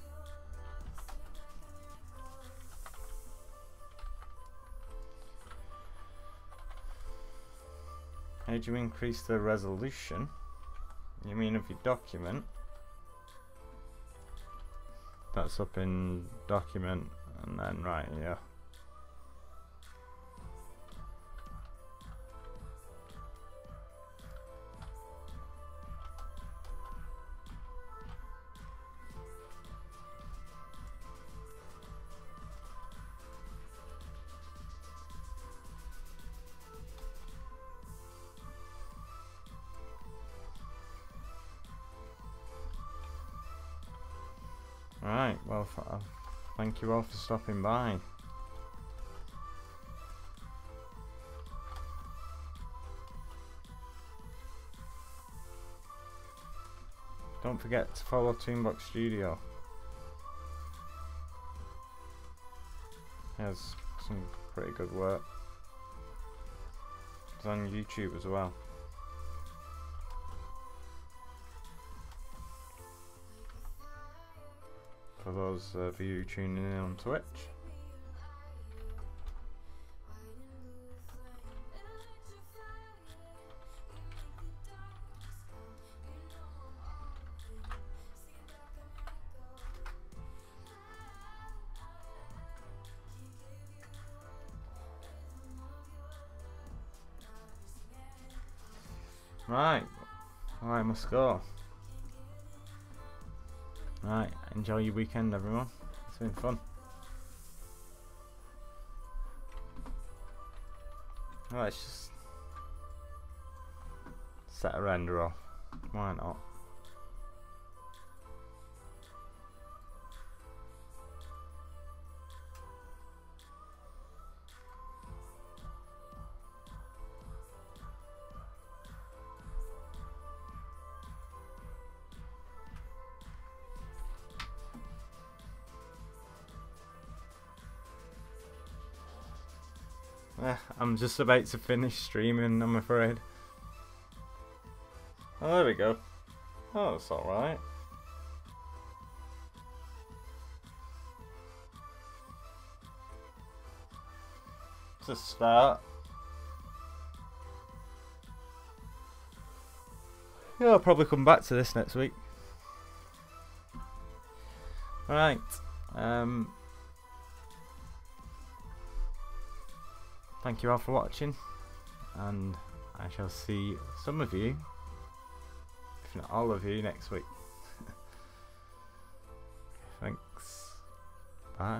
How do you increase the resolution? You mean of your document? That's up in document and then right here. Right, well, thank you all for stopping by. Don't forget to follow Toonbox Studio. He has some pretty good work. It's on YouTube as well. For those of you tuning in on Twitch. Right, I must go. Right, enjoy your weekend everyone, it's been fun. Right, let's just set a render off, why not? I'm just about to finish streaming, I'm afraid. Oh, there we go. Oh, that's alright. It's a start. Yeah, I'll probably come back to this next week. Right. Thank you all for watching, and I shall see some of you, if not all of you, next week. Thanks. Bye.